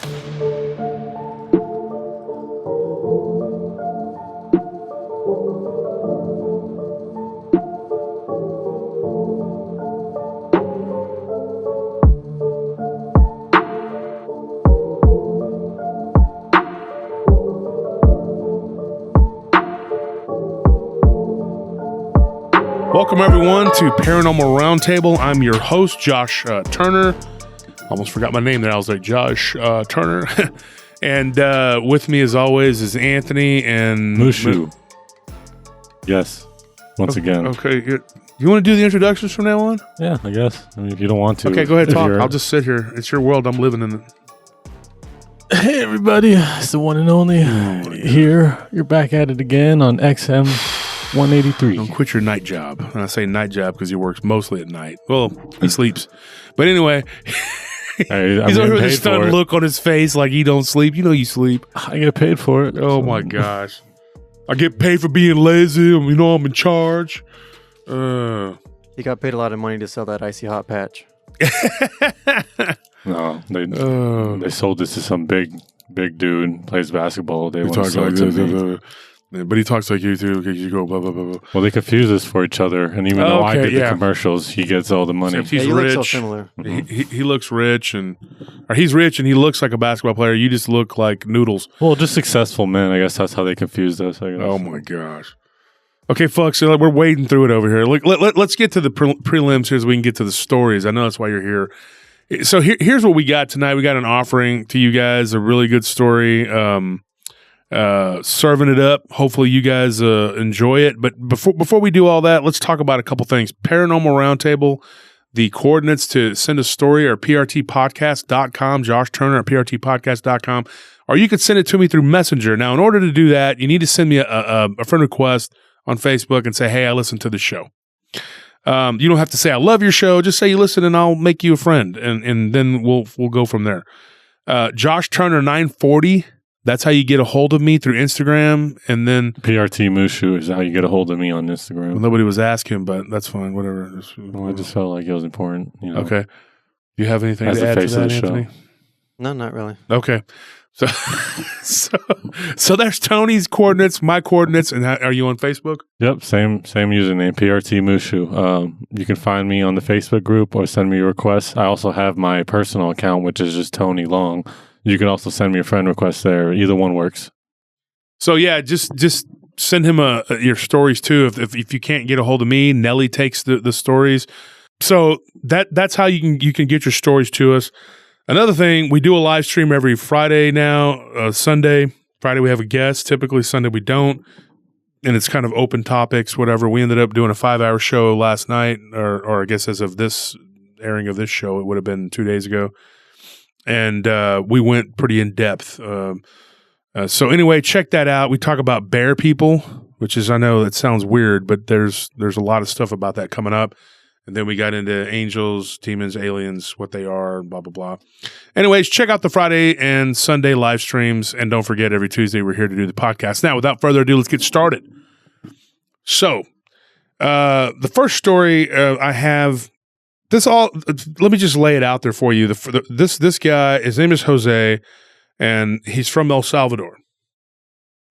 Welcome, everyone, to Paranormal Roundtable. I'm your host, Josh Turner. Almost forgot my name there. I was like, Josh Turner. And with me, as always, is Anthony and... Mushu. Yes. Once again. Okay, good. You want to do the introductions from now on? Yeah, I guess. I mean, if you don't want to. Okay, go ahead, talk. I'll just sit here. It's your world. I'm living in it. Hey, everybody. It's the one and only here. You're back at it again on XM 183. Don't quit your night job. And I say night job because he works mostly at night. Well, he sleeps. But anyway, he's over with a stunned look on his face like he don't sleep. You know you sleep. I get paid for it. Oh, my gosh. I get paid for being lazy. You know I'm in charge. He got paid a lot of money to sell that icy hot patch. No, they sold this to some big dude, plays basketball. They want to sell it to me. But he talks like you too. You go blah blah blah blah. Well, they confuse us for each other, and even though I did the commercials, he gets all the money. He's he rich. looks so similar. He looks rich, or he's rich and he looks like a basketball player. You just look like noodles. Well, just successful men. I guess that's how they confused us. I guess. Oh my gosh. Okay, folks, so we're wading through it over here. Let's get to the prelims here so we can get to the stories. I know that's why you're here. So here's what we got tonight. We got an offering to you guys, a really good story. Serving it up. Hopefully you guys enjoy it. But before we do all that, let's talk about a couple things. Paranormal Roundtable, the coordinates to send a story are prtpodcast.com, Josh Turner at prtpodcast.com, or you could send it to me through Messenger. Now, in order to do that, you need to send me a friend request on Facebook and say, hey, I listened to the show. You don't have to say, I love your show. Just say you listen and I'll make you a friend. And then we'll go from there. Josh Turner 940. That's how you get a hold of me through Instagram, and then PRT Mushu is how you get a hold of me on Instagram. Well, nobody was asking, but that's fine. Whatever. Well, I just felt like it was important. You know? Okay. Do you have anything to add to that, Anthony? No, not really. Okay. So there's Tony's coordinates, my coordinates, and are you on Facebook? Yep, same username, PRT Mushu. You can find me on the Facebook group or send me a request. I also have my personal account, which is just Tony Long. You can also send me a friend request there. Either one works. So yeah, just send him your stories too. If you can't get a hold of me, Nelly takes the stories. So that's how you can get your stories to us. Another thing, we do a live stream every Friday now. Sunday, Friday we have a guest. Typically Sunday we don't, and it's kind of open topics, whatever. We ended up doing a 5-hour show last night, or I guess as of this airing of this show, it would have been 2 days ago. And we went pretty in depth. So anyway, check that out. We talk about bear people, which is, I know that sounds weird, but there's a lot of stuff about that coming up. And then we got into angels, demons, aliens, what they are, blah, blah, blah. Anyways, check out the Friday and Sunday live streams. And don't forget, every Tuesday, we're here to do the podcast. Now, without further ado, let's get started. So the first story I have... let me just lay it out there for you. This guy, his name is Jose, and he's from El Salvador.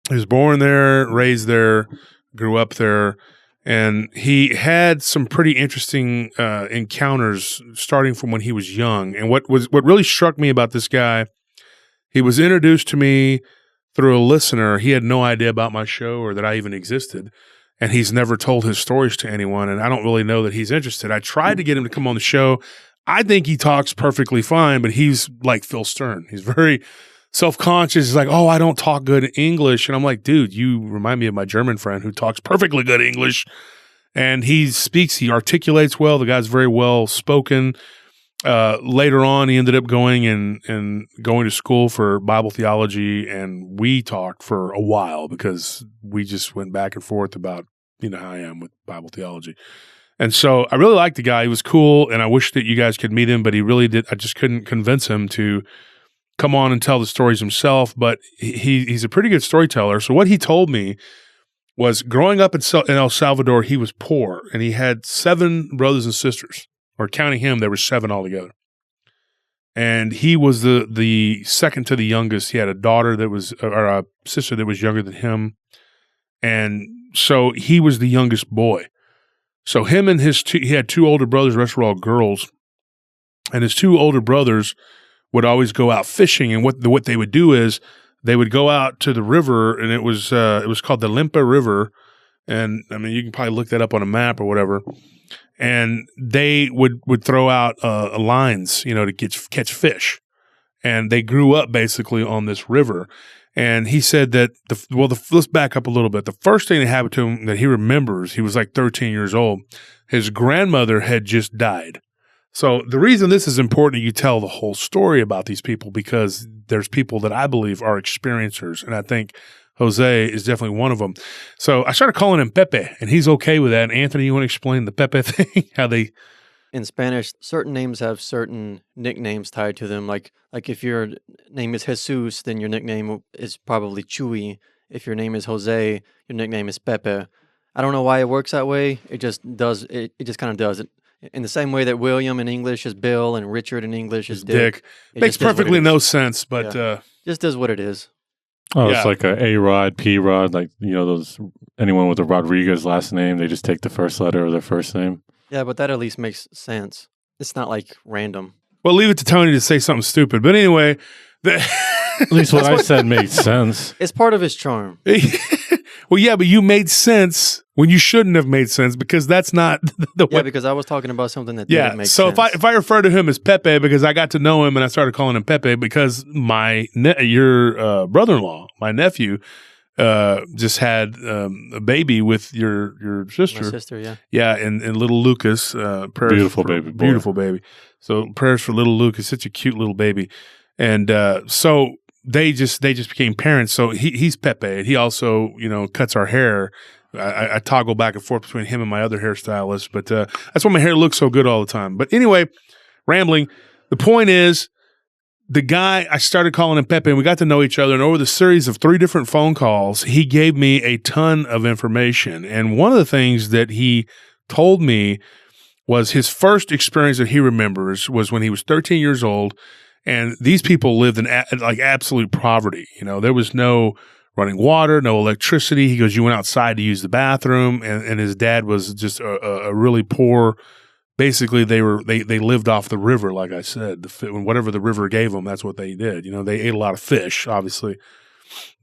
He was born there, raised there, grew up there, and he had some pretty interesting encounters starting from when he was young. And what really struck me about this guy, he was introduced to me through a listener. He had no idea about my show or that I even existed. And he's never told his stories to anyone, and I don't really know that he's interested. I tried to get him to come on the show. I think he talks perfectly fine, but he's like Phil Stern. He's very self-conscious. He's like, oh, I don't talk good English. And I'm like, dude, you remind me of my German friend who talks perfectly good English. And he articulates well. The guy's very well spoken. Later on, he ended up going to school for Bible theology, and we talked for a while because we just went back and forth about, how I am with Bible theology. And so I really liked the guy. He was cool, and I wish that you guys could meet him, but he really did. I just couldn't convince him to come on and tell the stories himself, but he's a pretty good storyteller. So what he told me was growing up in El Salvador, he was poor, and he had 7 brothers and sisters. Or counting him, there were 7 altogether. And he was the second to the youngest. He had a daughter that was, or a sister that was younger than him. And so he was the youngest boy. So him and he had two older brothers, the rest were all girls. And his two older brothers would always go out fishing. And what they would do is they would go out to the river, and it was called the Limpa River. And I mean, you can probably look that up on a map or whatever. And they would throw out lines, to catch fish. And they grew up basically on this river. And he said that, let's back up a little bit. The first thing that happened to him that he remembers, he was like 13 years old, his grandmother had just died. So the reason this is important that you tell the whole story about these people, because there's people that I believe are experiencers. And I think Jose is definitely one of them. So I started calling him Pepe, and he's okay with that. And Anthony, you want to explain the Pepe thing? How they... In Spanish, certain names have certain nicknames tied to them. Like if your name is Jesus, then your nickname is probably Chuy. If your name is Jose, your nickname is Pepe. I don't know why it works that way. It just does. It just kind of does it. In the same way that William in English is Bill and Richard in English is Dick. Makes perfectly no sense, but... just does what it is. Oh, it's like a A-Rod, P-Rod, like, those, anyone with a Rodriguez last name, they just take the first letter of their first name. Yeah, but that at least makes sense. It's not like random. Well, leave it to Tony to say something stupid. But anyway... At least what I said made sense. It's part of his charm. Well, yeah, but you made sense when you shouldn't have made sense, because that's not the way. Yeah, because I was talking about something that didn't make sense. So if I refer to him as Pepe because I got to know him and I started calling him Pepe because your brother-in-law, my nephew, just had a baby with your sister. My sister, yeah. Yeah, and little Lucas. Beautiful baby boy. Beautiful baby. So prayers for little Lucas. Such a cute little baby. And so they just became parents. So he's Pepe. He also, cuts our hair. I toggle back and forth between him and my other hairstylist, but that's why my hair looks so good all the time. But anyway, rambling. The point is, the guy, I started calling him Pepe, and we got to know each other. And over the series of 3 different phone calls, he gave me a ton of information. And one of the things that he told me was his first experience that he remembers was when he was 13 years old. And these people lived in absolute poverty. There was no running water, no electricity. He goes, you went outside to use the bathroom, and his dad was just a really poor. Basically, they lived off the river, like I said. Whatever the river gave them, that's what they did. They ate a lot of fish, obviously.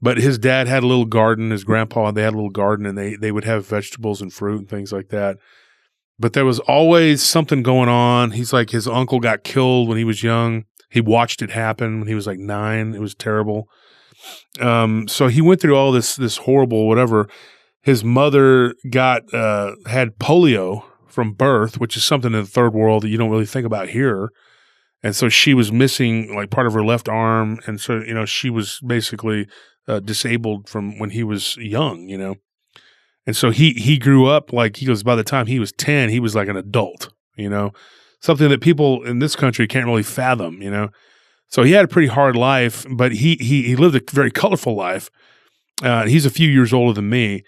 But his dad had a little garden. His grandpa, they had a little garden, and they would have vegetables and fruit and things like that. But there was always something going on. He's like, his uncle got killed when he was young. He watched it happen when he was like 9. It was terrible. So he went through all this horrible whatever. His mother had polio from birth, which is something in the third world that you don't really think about here. And so she was missing like part of her left arm. And so, she was basically disabled from when he was young, And so he grew up like, he goes, by the time he was 10, he was like an adult, something that people in this country can't really fathom, So he had a pretty hard life, but he lived a very colorful life. He's a few years older than me.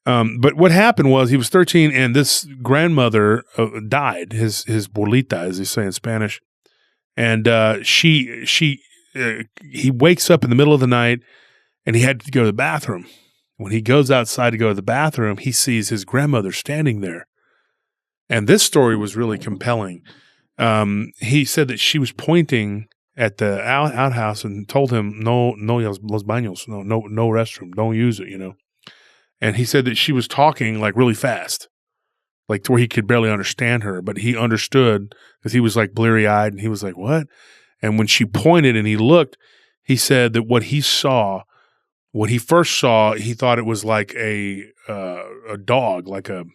But what happened was he was 13 and this grandmother died, his bolita, as they say in Spanish. And he wakes up in the middle of the night and he had to go to the bathroom. When he goes outside to go to the bathroom, he sees his grandmother standing there. And this story was really compelling. He said that she was pointing at the outhouse and told him, no los baños, no restroom, don't use it, And he said that she was talking like really fast, like to where he could barely understand her, but he understood because he was like bleary eyed and he was like, what? And when she pointed and he looked, he said that what he first saw, he thought it was like a dog, like a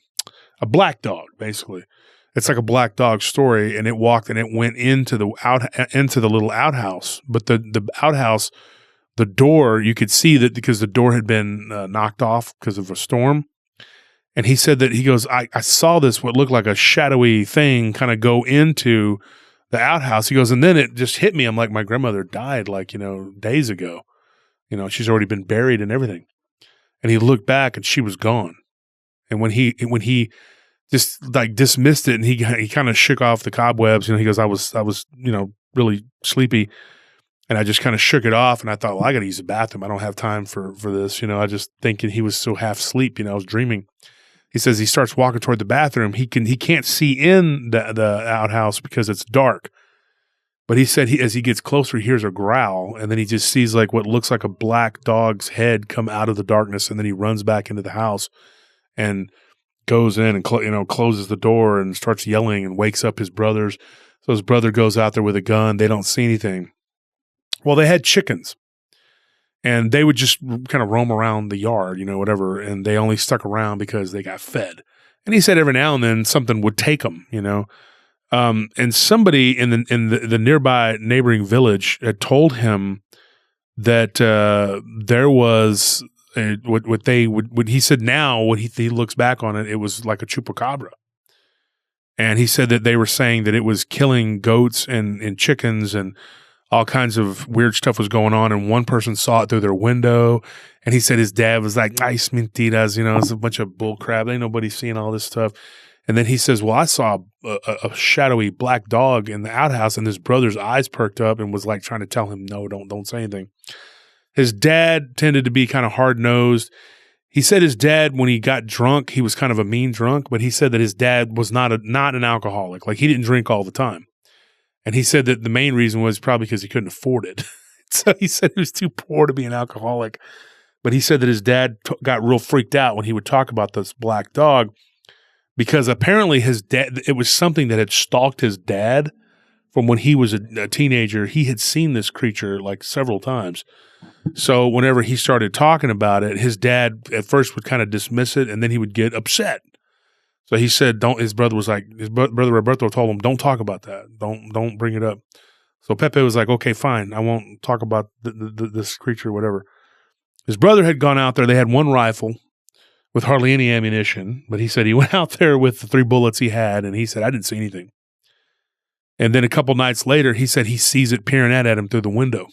black dog, basically. It's like a black dog story, and it walked and it went into the little outhouse. But the outhouse, the door, you could see that because the door had been knocked off because of a storm. And he said that he goes, I saw this, what looked like a shadowy thing kind of go into the outhouse. He goes, and then it just hit me. I'm like, my grandmother died like, days ago. She's already been buried and everything. And he looked back and she was gone. And when he just like dismissed it and he kind of shook off the cobwebs, he goes, I was really sleepy. And I just kind of shook it off, and I thought, well, I got to use the bathroom. I don't have time for this. I just thinking he was so half asleep, I was dreaming. He says he starts walking toward the bathroom. He can't see in the outhouse because it's dark. But he said as he gets closer, he hears a growl, and then he just sees like what looks like a black dog's head come out of the darkness, and then he runs back into the house and goes in and closes the door and starts yelling and wakes up his brothers. So his brother goes out there with a gun. They don't see anything. Well, they had chickens, and they would just kind of roam around the yard, whatever, and they only stuck around because they got fed. And he said every now and then something would take them, and somebody in the nearby neighboring village had told him that there was what he said. Now, what he looks back on it, it was like a chupacabra, and he said that they were saying that it was killing goats and chickens and all kinds of weird stuff was going on. And one person saw it through their window, and he said his dad was like, "Nice mentiras," it's a bunch of bull crap. Ain't nobody seeing all this stuff. And then he says, well, I saw a shadowy black dog in the outhouse, and his brother's eyes perked up and was like trying to tell him, no, don't say anything. His dad tended to be kind of hard-nosed. He said his dad, when he got drunk, he was kind of a mean drunk, but he said that his dad was not an alcoholic. Like, he didn't drink all the time. And he said that the main reason was probably because he couldn't afford it. So he said he was too poor to be an alcoholic. But he said that his dad got real freaked out when he would talk about this black dog, because apparently his dad, it was something that had stalked his dad from when he was a teenager. He had seen this creature like several times. So whenever he started talking about it, his dad at first would kind of dismiss it, and then he would get upset. So he said, his brother Roberto told him, don't talk about that. Don't bring it up. So Pepe was like, okay, fine. I won't talk about this creature or whatever. His brother had gone out there. They had one rifle with hardly any ammunition, but he said he went out there with the 3 bullets he had, and he said, I didn't see anything. And then a couple nights later, he said he sees it peering at him through the window.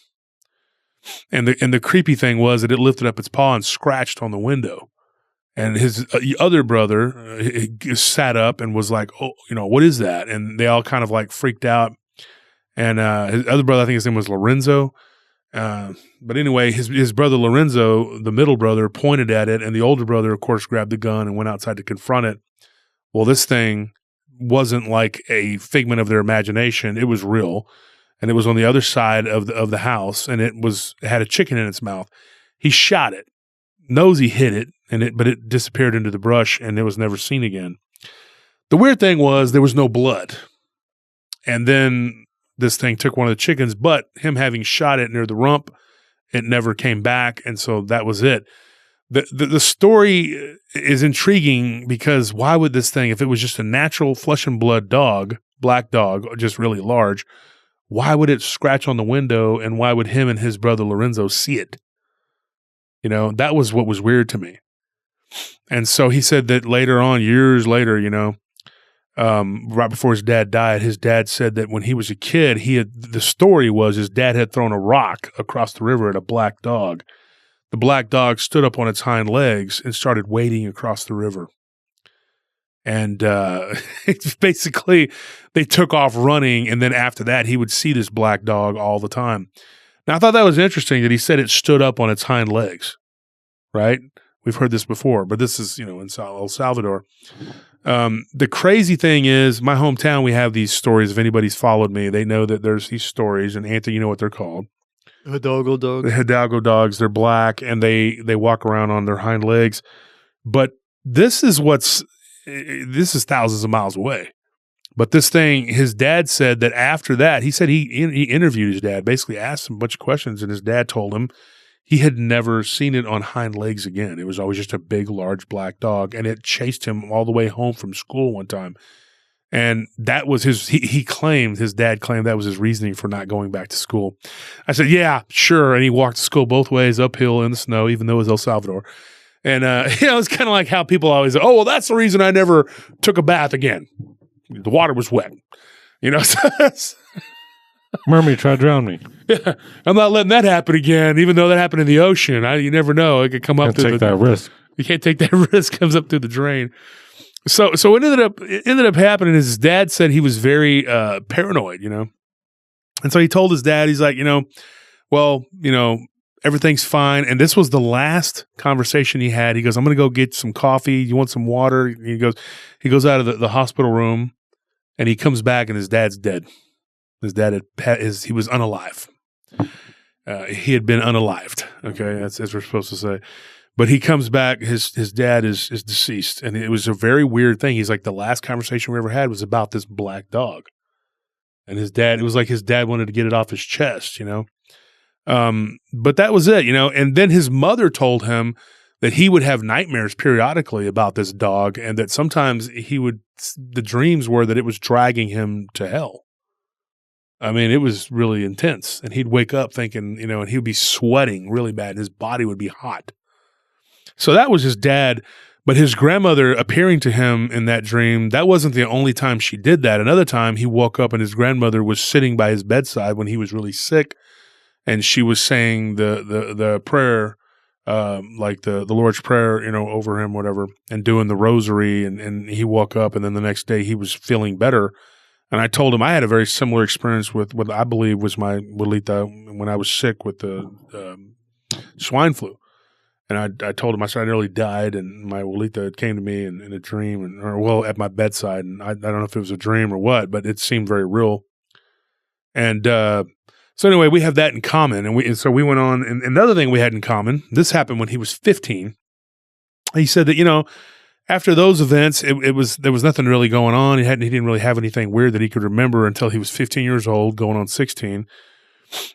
And the creepy thing was that it lifted up its paw and scratched on the window. And his other brother sat up and was like, oh, what is that? And they all kind of like freaked out. And his other brother, I think his name was Lorenzo. But anyway, his brother Lorenzo, the middle brother, pointed at it, and the older brother, of course, grabbed the gun and went outside to confront it. Well, this thing wasn't like a figment of their imagination. It was real, and it was on the other side of the house, and it had a chicken in its mouth. He shot it, knows he hit it, but it disappeared into the brush, and it was never seen again. The weird thing was there was no blood, and then this thing took one of the chickens, but him having shot it near the rump, it never came back, and so that was it. The story is intriguing because why would this thing, if it was just a natural flesh and blood dog, black dog, just really large, why would it scratch on the window, and why would him and his brother Lorenzo see it? That was what was weird to me. And so he said that later on, years later, right before his dad died, his dad said that when he was a kid, the story was his dad had thrown a rock across the river at a black dog. The black dog stood up on its hind legs and started wading across the river. And basically, they took off running, and then after that, he would see this black dog all the time. Now, I thought that was interesting that he said it stood up on its hind legs, right? We've heard this before, but this is, in El Salvador. The crazy thing is, my hometown, we have these stories. If anybody's followed me, they know that there's these stories, and Anthony, you know what they're called. Hidalgo dogs. The Hidalgo dogs, they're black, and they walk around on their hind legs. But this is thousands of miles away. But this thing, his dad said that after that, he said he interviewed his dad, basically asked him a bunch of questions, and his dad told him he had never seen it on hind legs again. It was always just a big, large black dog, and it chased him all the way home from school one time. And that was his dad claimed that was his reasoning for not going back to school. I said, yeah, sure. And he walked to school both ways uphill in the snow, even though it was El Salvador. And, it's kind of like how people always, oh, well, that's the reason I never took a bath again. The water was wet. Mermaid tried to drown me. Yeah, I'm not letting that happen again, even though that happened in the ocean. You never know. It could come up through that risk. You can't take that risk. Comes up through the drain. So what ended up happening is his dad said he was very paranoid, And so he told his dad, he's like, well, everything's fine. And this was the last conversation he had. He goes, I'm going to go get some coffee. You want some water? He goes out of the hospital room, and he comes back, and his dad's dead. His dad he was unalive. He had been unalived. Okay, that's as we're supposed to say. But he comes back. His dad is deceased, and it was a very weird thing. He's like, the last conversation we ever had was about this black dog, and his dad. It was like his dad wanted to get it off his chest, But that was it, And then his mother told him that he would have nightmares periodically about this dog, and that sometimes the dreams were that it was dragging him to hell. I mean, it was really intense, and he'd wake up thinking, and he would be sweating really bad, and his body would be hot. So that was his dad, but his grandmother appearing to him in that dream, that wasn't the only time she did that. Another time he woke up and his grandmother was sitting by his bedside when he was really sick, and she was saying the prayer, like the Lord's Prayer, over him, whatever, and doing the rosary, and he woke up, and then the next day he was feeling better. And I told him I had a very similar experience with what I believe was my abuelita when I was sick with the swine flu. And I told him, I said I nearly died, and my abuelita came to me in a dream, at my bedside, and I don't know if it was a dream or what, but it seemed very real. And so anyway, we have that in common, and so we went on. And another thing we had in common, this happened when he was 15. He said that after those events, there was nothing really going on. He didn't really have anything weird that he could remember until he was 15 years old, going on 16.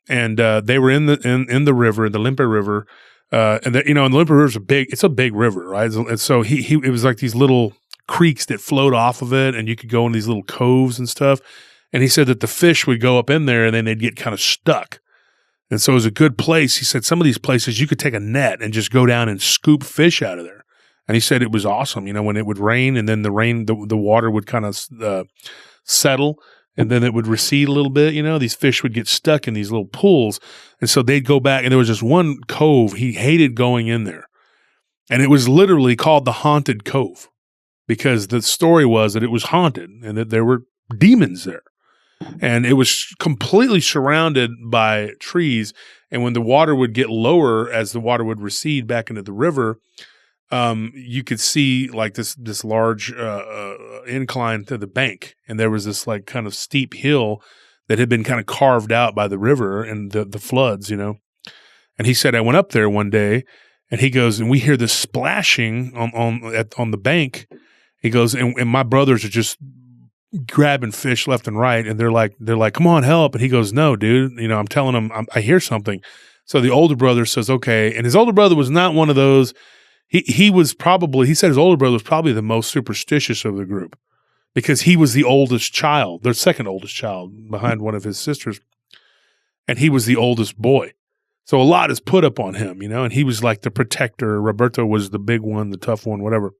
And they were in the river, the Limpe River. And the Limpe River is it's a big river, right? And so it was like these little creeks that flowed off of it, and you could go in these little coves and stuff. And he said that the fish would go up in there, and then they'd get kind of stuck. And so it was a good place. He said some of these places you could take a net and just go down and scoop fish out of there. And he said it was awesome, when it would rain, and then the water would kind of settle, and then it would recede a little bit. These fish would get stuck in these little pools. And so they'd go back, and there was just one cove. He hated going in there. And it was literally called the Haunted Cove, because the story was that it was haunted and that there were demons there. And it was completely surrounded by trees. And when the water would get lower, as the water would recede back into the river, you could see like this large incline to the bank, and there was this like kind of steep hill that had been kind of carved out by the river and the floods, And he said, I went up there one day, and he goes, and we hear this splashing on the bank. He goes, and my brothers are just grabbing fish left and right, and they're like, come on, help. And he goes, no, dude, I'm telling him I hear something. So the older brother says, okay. And his older brother was not one of those. He said his older brother was probably the most superstitious of the group, because he was the oldest child, their second oldest child behind one of his sisters. And he was the oldest boy. So a lot is put up on him, and he was like the protector. Roberto was the big one, the tough one, whatever.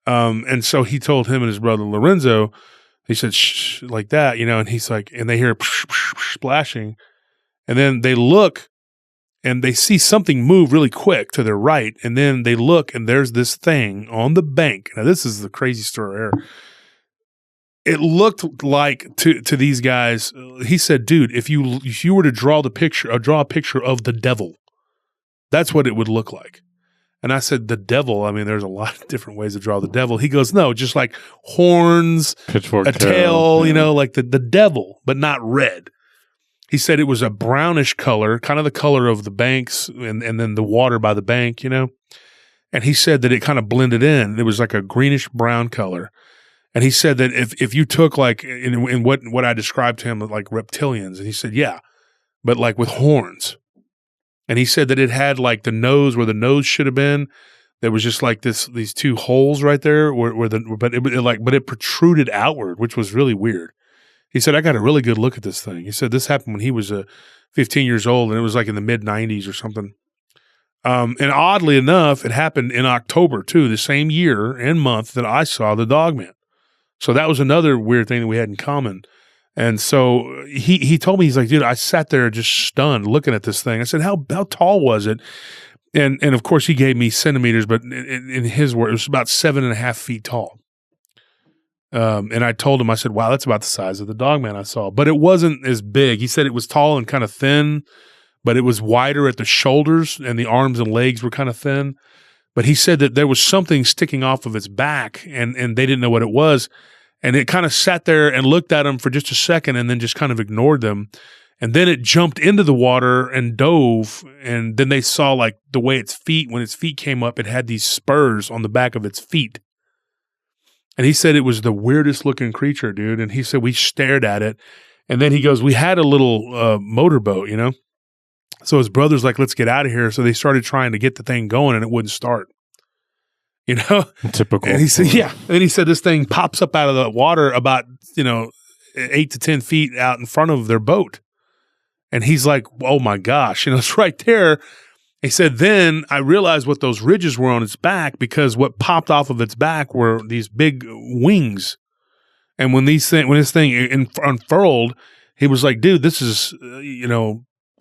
And so he told him and his brother Lorenzo, he said, shh, like that, and he's like, and they hear splashing, and then they look, and they see something move really quick to their right, and then they look, and there's this thing on the bank. Now, this is the crazy story here. It looked like to these guys. He said, "Dude, if you were to draw a picture of the devil, that's what it would look like." And I said, "The devil? I mean, there's a lot of different ways to draw the devil." He goes, "No, just like horns, pitchfork a tail, like the devil, but not red." He said it was a brownish color, kind of the color of the banks and then the water by the bank, And he said that it kind of blended in. It was like a greenish brown color. And he said that if you took like in what I described to him like reptilians, and he said, yeah, but like with horns. And he said that it had like the nose where the nose should have been. There was just like these two holes right there but it protruded outward, which was really weird. He said, I got a really good look at this thing. He said this happened when he was 15 years old, and it was like in the mid-90s or something. And oddly enough, it happened in October, too, the same year and month that I saw the Dogman. So that was another weird thing that we had in common. And so he told me, he's like, dude, I sat there just stunned looking at this thing. I said, how tall was it? And of course, he gave me centimeters, but in his word, it was about 7.5 feet tall. And I told him, I said, wow, that's about the size of the dogman I saw. But it wasn't as big. He said it was tall and kind of thin, but it was wider at the shoulders, and the arms and legs were kind of thin. But he said that there was something sticking off of its back, and they didn't know what it was. And it kind of sat there and looked at them for just a second and then just kind of ignored them. And then it jumped into the water and dove. And then they saw like the way when its feet came up, it had these spurs on the back of its feet. And he said it was the weirdest looking creature, dude. And he said we stared at it. And then he goes, we had a little motorboat, you know? So his brother's like, let's get out of here. So they started trying to get the thing going and it wouldn't start. You know? Typical. And he said, yeah. And he said this thing pops up out of the water about, 8 to 10 feet out in front of their boat. And he's like, oh my gosh. It's right there. He said, then I realized what those ridges were on its back, because what popped off of its back were these big wings. And when this thing unfurled, he was like, dude, this is,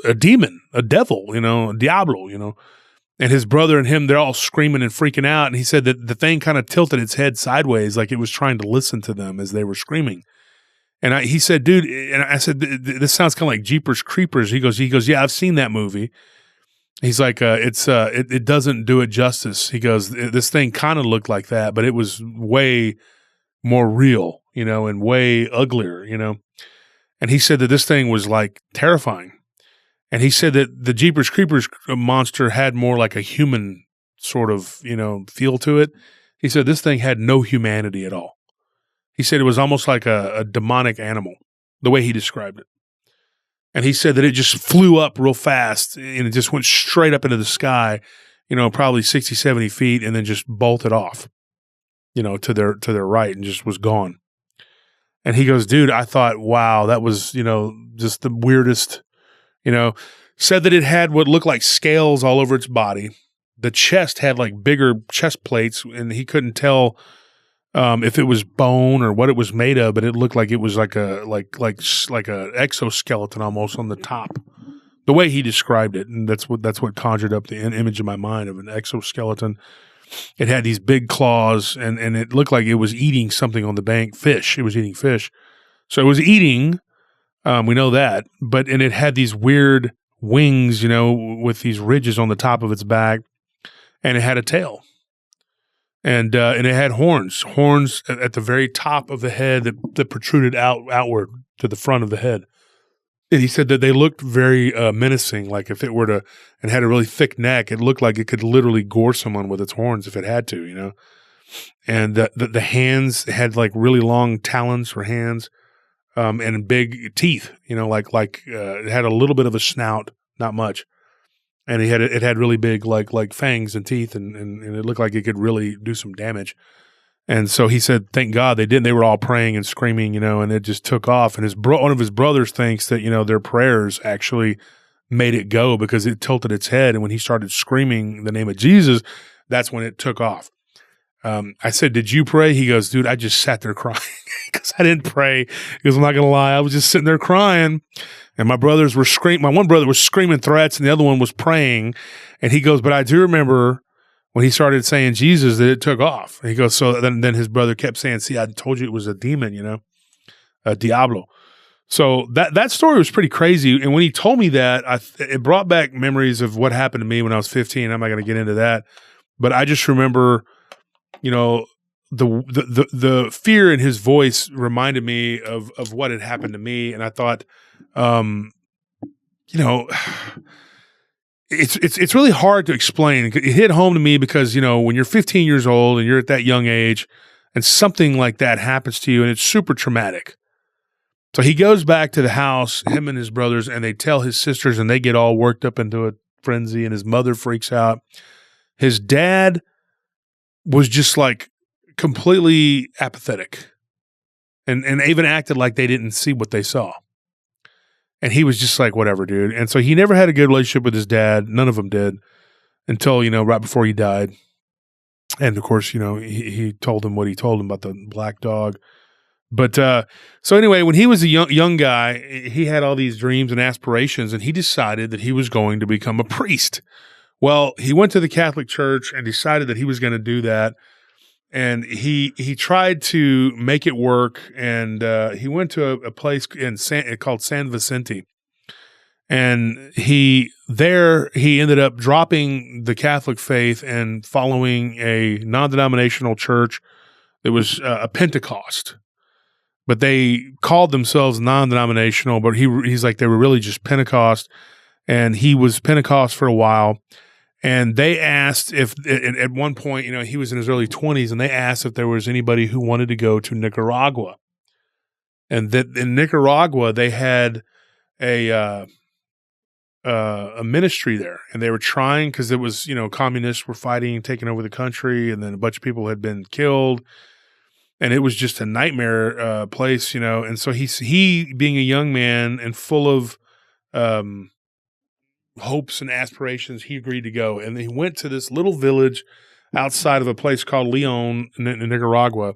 a demon, a devil, a diablo, And his brother and him, they're all screaming and freaking out. And he said that the thing kind of tilted its head sideways, like it was trying to listen to them as they were screaming. And he said, dude, and I said, this sounds kind of like Jeepers Creepers. He goes, yeah, I've seen that movie. He's like, it doesn't do it justice. He goes, this thing kind of looked like that, but it was way more real, and way uglier, And he said that this thing was like terrifying. And he said that the Jeepers Creepers monster had more like a human sort of, feel to it. He said this thing had no humanity at all. He said it was almost like a demonic animal, the way he described it. And he said that it just flew up real fast and it just went straight up into the sky, probably 60, 70 feet, and then just bolted off, to their right, and just was gone. And he goes, dude, I thought, wow, that was, just the weirdest. Said that it had what looked like scales all over its body. The chest had like bigger chest plates, and he couldn't tell if it was bone or what it was made of, but it looked like it was like a exoskeleton almost on the top. The way he described it, and that's what conjured up the image in my mind of an exoskeleton. It had these big claws, and it looked like it was eating something on the bank. Fish. It was eating fish. So it was eating. We know that, and it had these weird wings, with these ridges on the top of its back, and it had a tail, and it had horns at the very top of the head that protruded outward to the front of the head. And he said that they looked very menacing, like if it were to, and had a really thick neck, it looked like it could literally gore someone with its horns if it had to, And the hands had like really long talons for hands. And big teeth, it had a little bit of a snout, not much, and it had really big like fangs and teeth, and it looked like it could really do some damage. And so he said, "Thank God they didn't. They were all praying and screaming, and it just took off." And one of his brothers thinks that their prayers actually made it go, because it tilted its head, and when he started screaming the name of Jesus, that's when it took off. I said, did you pray? He goes, dude, I just sat there crying because I didn't pray. He goes, I'm not going to lie. I was just sitting there crying, and my brothers were screaming. My one brother was screaming threats, and the other one was praying. And he goes, but I do remember when he started saying Jesus that it took off. And he goes, so then his brother kept saying, see, I told you it was a demon, a Diablo. So that story was pretty crazy. And when he told me that, it brought back memories of what happened to me when I was 15. I'm not going to get into that, but I just remember, the fear in his voice reminded me of what had happened to me. And I thought, it's really hard to explain. It hit home to me because, when you're 15 years old and you're at that young age and something like that happens to you, and it's super traumatic. So he goes back to the house, him and his brothers, and they tell his sisters, and they get all worked up into a frenzy, and his mother freaks out. His dad was just like completely apathetic and even acted like they didn't see what they saw. And he was just like, whatever, dude. And so he never had a good relationship with his dad. None of them did until, right before he died. And of course, he told him what he told him about the black dog. But so anyway, when he was a young guy, he had all these dreams and aspirations, and he decided that he was going to become a priest. Well, he went to the Catholic Church and decided that he was going to do that. And he tried to make it work, and he went to a place called San Vicente. And he ended up dropping the Catholic faith and following a non-denominational church that was a Pentecost. But they called themselves non-denominational, but he's like they were really just Pentecost. And he was Pentecost for a while. And they asked if at one point, he was in his early 20s, and they asked if there was anybody who wanted to go to Nicaragua. And that in Nicaragua, they had a ministry there, and they were trying, because it was, communists were fighting, taking over the country, and then a bunch of people had been killed, and it was just a nightmare place, and so he being a young man and full of hopes and aspirations, he agreed to go, and he went to this little village outside of a place called Leon in Nicaragua,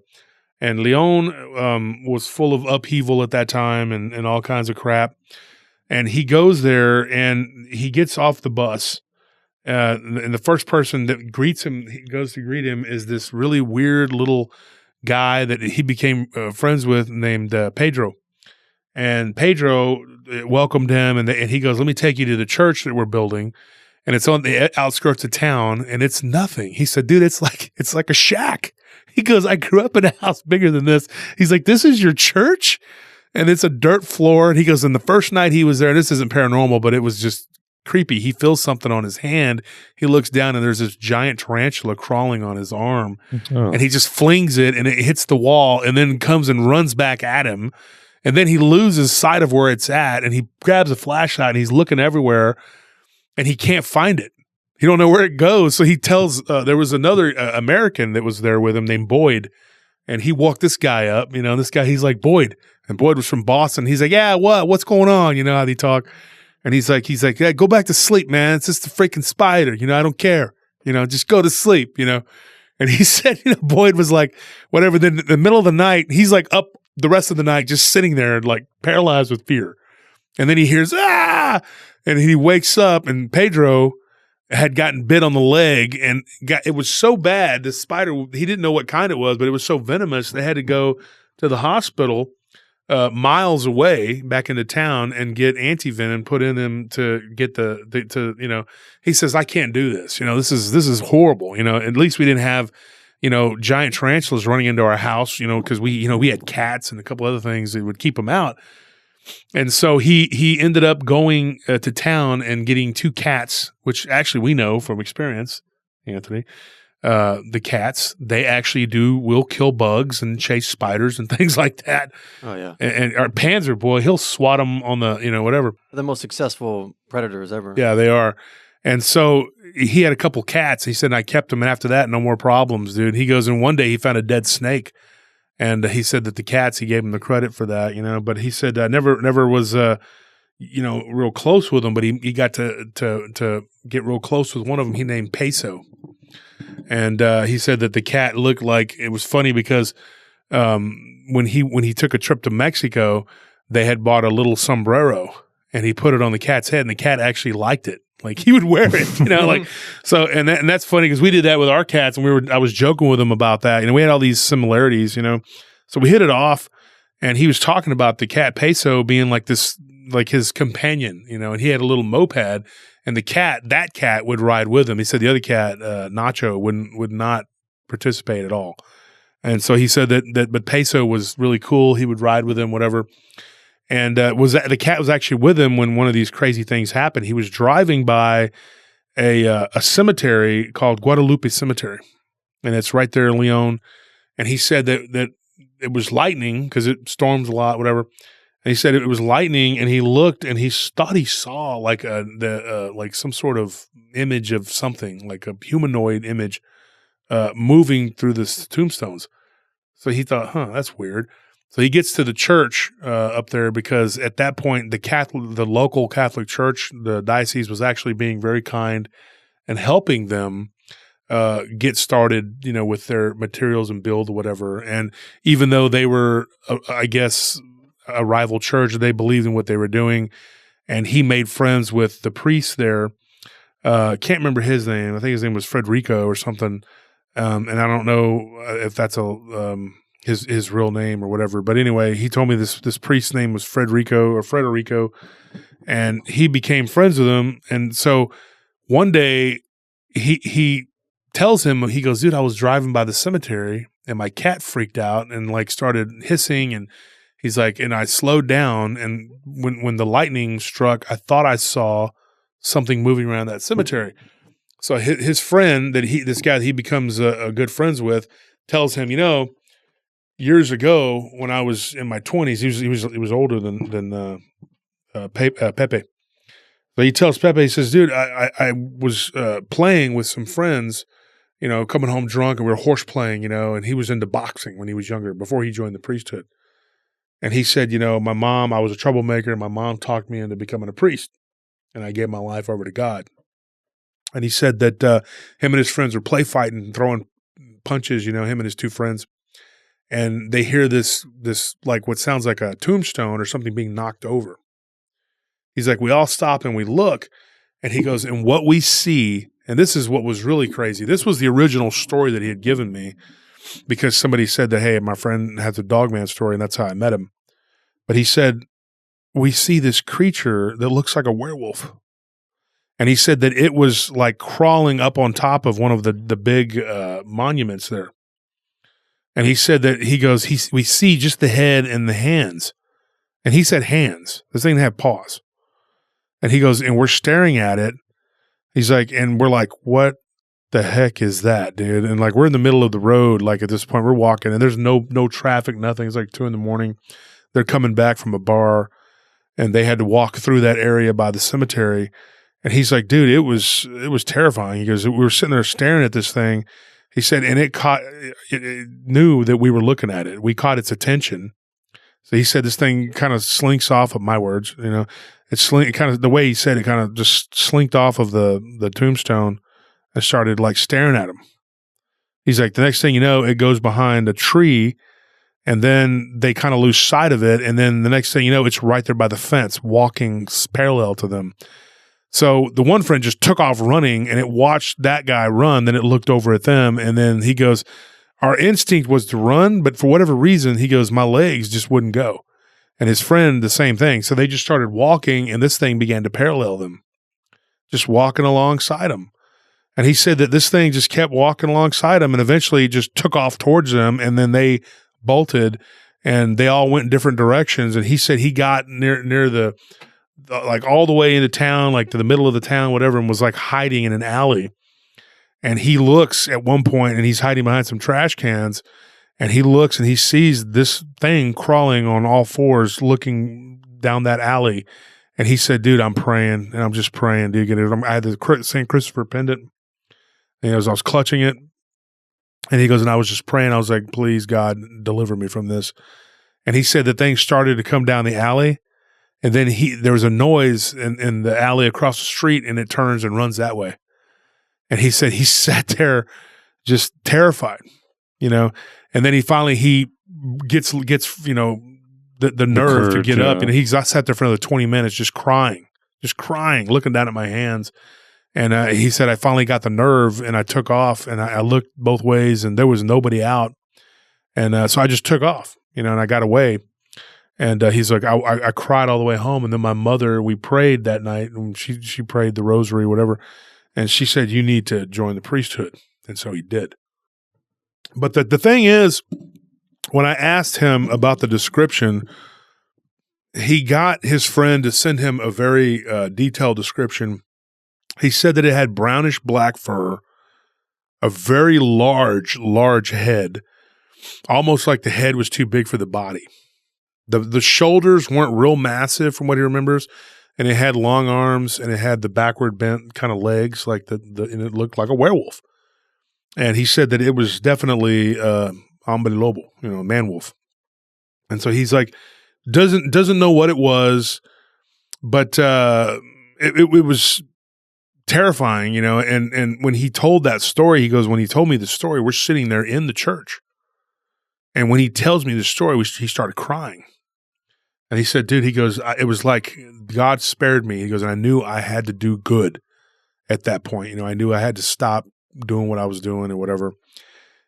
and Leon was full of upheaval at that time and all kinds of crap. And he goes there, and he gets off the bus, and the first person that greets him, he goes to greet him, is this really weird little guy that he became friends with named Pedro. And Pedro welcomed him, and he goes, "Let me take you to the church that we're building, and it's on the outskirts of town, and it's nothing." He said, "Dude, it's like a shack." He goes, "I grew up in a house bigger than this." He's like, "This is your church?" And it's a dirt floor. And he goes, and the first night he was there, and this isn't paranormal, but it was just creepy. He feels something on his hand. He looks down, and there's this giant tarantula crawling on his arm. Oh. And he just flings it, and it hits the wall, and then comes and runs back at him. And then he loses sight of where it's at, and he grabs a flashlight, and he's looking everywhere, and he can't find it. He don't know where it goes. So he tells, there was another American that was there with him named Boyd, and he walked this guy up. This guy, he's like, "Boyd." And Boyd was from Boston. He's like, "Yeah, what's going on?" You know how they talk. And he's like, "Yeah, go back to sleep, man. It's just a freaking spider. I don't care. Just go to sleep, And he said, Boyd was like, whatever. Then in the middle of the night, he's like up the rest of the night, just sitting there, like paralyzed with fear. And then he hears, "Ah!" And he wakes up, and Pedro had gotten bit on the leg, and it was so bad. The spider, he didn't know what kind it was, but it was so venomous, they had to go to the hospital miles away back into town and get antivenom put in them to get he says, "I can't do this. This is horrible. At least we didn't have, giant tarantulas running into our house, because we had cats and a couple other things that would keep them out." And so he ended up going to town and getting 2 cats, which actually we know from experience, Anthony. The cats, they actually will kill bugs and chase spiders and things like that. Oh, yeah. And our Panzer, boy, he'll swat them on the, whatever. The most successful predators ever. Yeah, they are. And so he had a couple cats. He said, and I kept them. And after that, no more problems, dude. He goes, and one day he found a dead snake. And he said that the cats, he gave him the credit for that, but he said never was, real close with them, but he got to get real close with one of them. He named Peso. And he said that the cat looked like, it was funny because when he took a trip to Mexico, they had bought a little sombrero, and he put it on the cat's head, and the cat actually liked it. Like, he would wear it, so, and that's funny because we did that with our cats, and I was joking with him about that. We had all these similarities, so we hit it off, and he was talking about the cat Peso being like this, like his companion, and he had a little moped, and that cat would ride with him. He said the other cat, Nacho, would not participate at all. And so he said but Peso was really cool. He would ride with him, whatever. And the cat was actually with him when one of these crazy things happened. He was driving by a cemetery called Guadalupe Cemetery, and it's right there in Leon. And he said that it was lightning because it storms a lot, whatever. And he said it was lightning, and he looked, and he thought he saw like like some sort of image of something, like a humanoid image, moving through the tombstones. So he thought, that's weird. So he gets to the church up there because at that point, the local Catholic church, the diocese, was actually being very kind and helping them get started, with their materials and build or whatever. And even though they were, I guess, a rival church, they believed in what they were doing. And he made friends with the priest there. Can't remember his name. I think his name was Federico or something. And I don't know if that's his real name or whatever. But anyway, he told me this priest's name was Frederico, and he became friends with him. And so one day he tells him, he goes, dude, I was driving by the cemetery and my cat freaked out and like started hissing, and he's like, and I slowed down, and when the lightning struck, I thought I saw something moving around that cemetery. So his friend this guy that he becomes a good friends with tells him, years ago when I was in my 20s, he was older than Pepe. So he tells Pepe, he says, dude, I was playing with some friends, coming home drunk, and we were horse playing, and he was into boxing when he was younger, before he joined the priesthood. And he said, my mom, I was a troublemaker, and my mom talked me into becoming a priest, and I gave my life over to God. And he said that him and his friends were play fighting and throwing punches, him and his two friends. And they hear this like what sounds like a tombstone or something being knocked over. He's like, we all stop and we look. And he goes, and what we see, and this is what was really crazy. This was the original story that he had given me, because somebody said that, hey, my friend has a Dogman story, and that's how I met him. But he said, we see this creature that looks like a werewolf. And he said that it was like crawling up on top of one of the big monuments there. And he said that we see just the head and the hands. And he said hands. This thing had paws. And he goes, and we're staring at it. He's like, and we're like, what the heck is that, dude? And like, we're in the middle of the road. Like at this point, we're walking, and there's no traffic, nothing. It's like 2 a.m. They're coming back from a bar, and they had to walk through that area by the cemetery. And he's like, dude, it was terrifying. He goes, we were sitting there staring at this thing. He said, and it knew that we were looking at it. We caught its attention. So he said this thing kind of slinks off of my words, it kind of, the way he said it, kind of just slinked off of the tombstone and started like staring at him. He's like, the next thing you know, it goes behind a tree, and then they kind of lose sight of it. And then the next thing you know, it's right there by the fence, walking parallel to them. So the one friend just took off running, and it watched that guy run. Then it looked over at them, and then he goes, our instinct was to run, but for whatever reason, he goes, my legs just wouldn't go. And his friend, the same thing. So they just started walking, and this thing began to parallel them, just walking alongside them. And he said that this thing just kept walking alongside them, and eventually just took off towards them, and then they bolted, and they all went in different directions. And he said he got near the like all the way into town, like to the middle of the town, whatever, and was like hiding in an alley. And he looks at one point, and he's hiding behind some trash cans, and he looks and he sees this thing crawling on all fours, looking down that alley. And he said, dude, I'm praying, and I'm just praying, dude. I had the St. Christopher pendant, and I was clutching it. And he goes, and I was just praying. I was like, please, God, deliver me from this. And he said the thing started to come down the alley. And then there was a noise in the alley across the street, and it turns and runs that way. And he said he sat there just terrified, and then he gets the nerve to get up. And I sat there for another 20 minutes just crying, looking down at my hands. And he said, I finally got the nerve, and I took off, and I looked both ways, and there was nobody out. And so I just took off, and I got away. And he's like, I cried all the way home. And then my mother, we prayed that night, and she prayed the rosary, whatever. And she said, you need to join the priesthood. And so he did. But the thing is, when I asked him about the description, he got his friend to send him a very detailed description. He said that it had brownish black fur, a very large head, almost like the head was too big for the body. The shoulders weren't real massive from what he remembers, and it had long arms, and it had the backward bent kind of legs, like and it looked like a werewolf. And he said that it was definitely hombre lobo, man wolf. And so he's like, doesn't know what it was, but it was terrifying, And when he told that story, he goes, when he told me the story, we're sitting there in the church, and when he tells me the story, he started crying. And he said, dude, he goes, it was like God spared me. He goes, and I knew I had to do good at that point. I knew I had to stop doing what I was doing or whatever.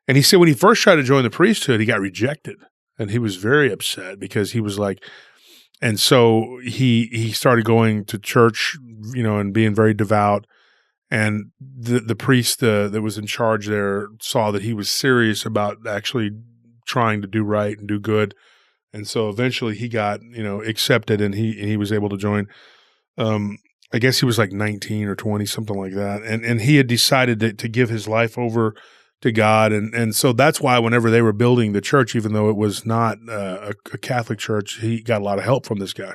And he said when he first tried to join the priesthood, he got rejected. And he was very upset because he was like, and so he started going to church, and being very devout. And the priest that was in charge there saw that he was serious about actually trying to do right and do good. And so eventually he got, accepted and he was able to join. I guess he was like 19 or 20, something like that. And he had decided to give his life over to God. And so that's why whenever they were building the church, even though it was not a Catholic church, he got a lot of help from this guy.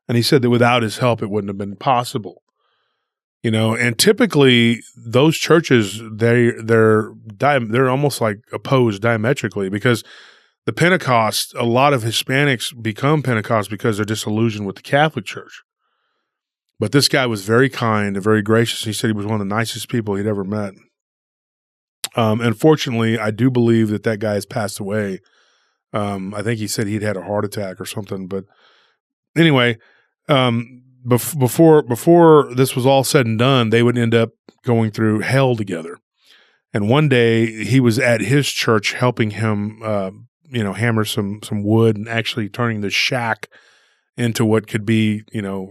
And he said that without his help, it wouldn't have been possible. And typically those churches, they're almost like opposed diametrically, because the Pentecost, a lot of Hispanics become Pentecost because they're disillusioned with the Catholic Church. But this guy was very kind and very gracious. He said he was one of the nicest people he'd ever met. Unfortunately, I do believe that guy has passed away. I think he said he'd had a heart attack or something. But anyway, before this was all said and done, they would end up going through hell together. And one day he was at his church helping him, hammer some wood and actually turning the shack into what could be,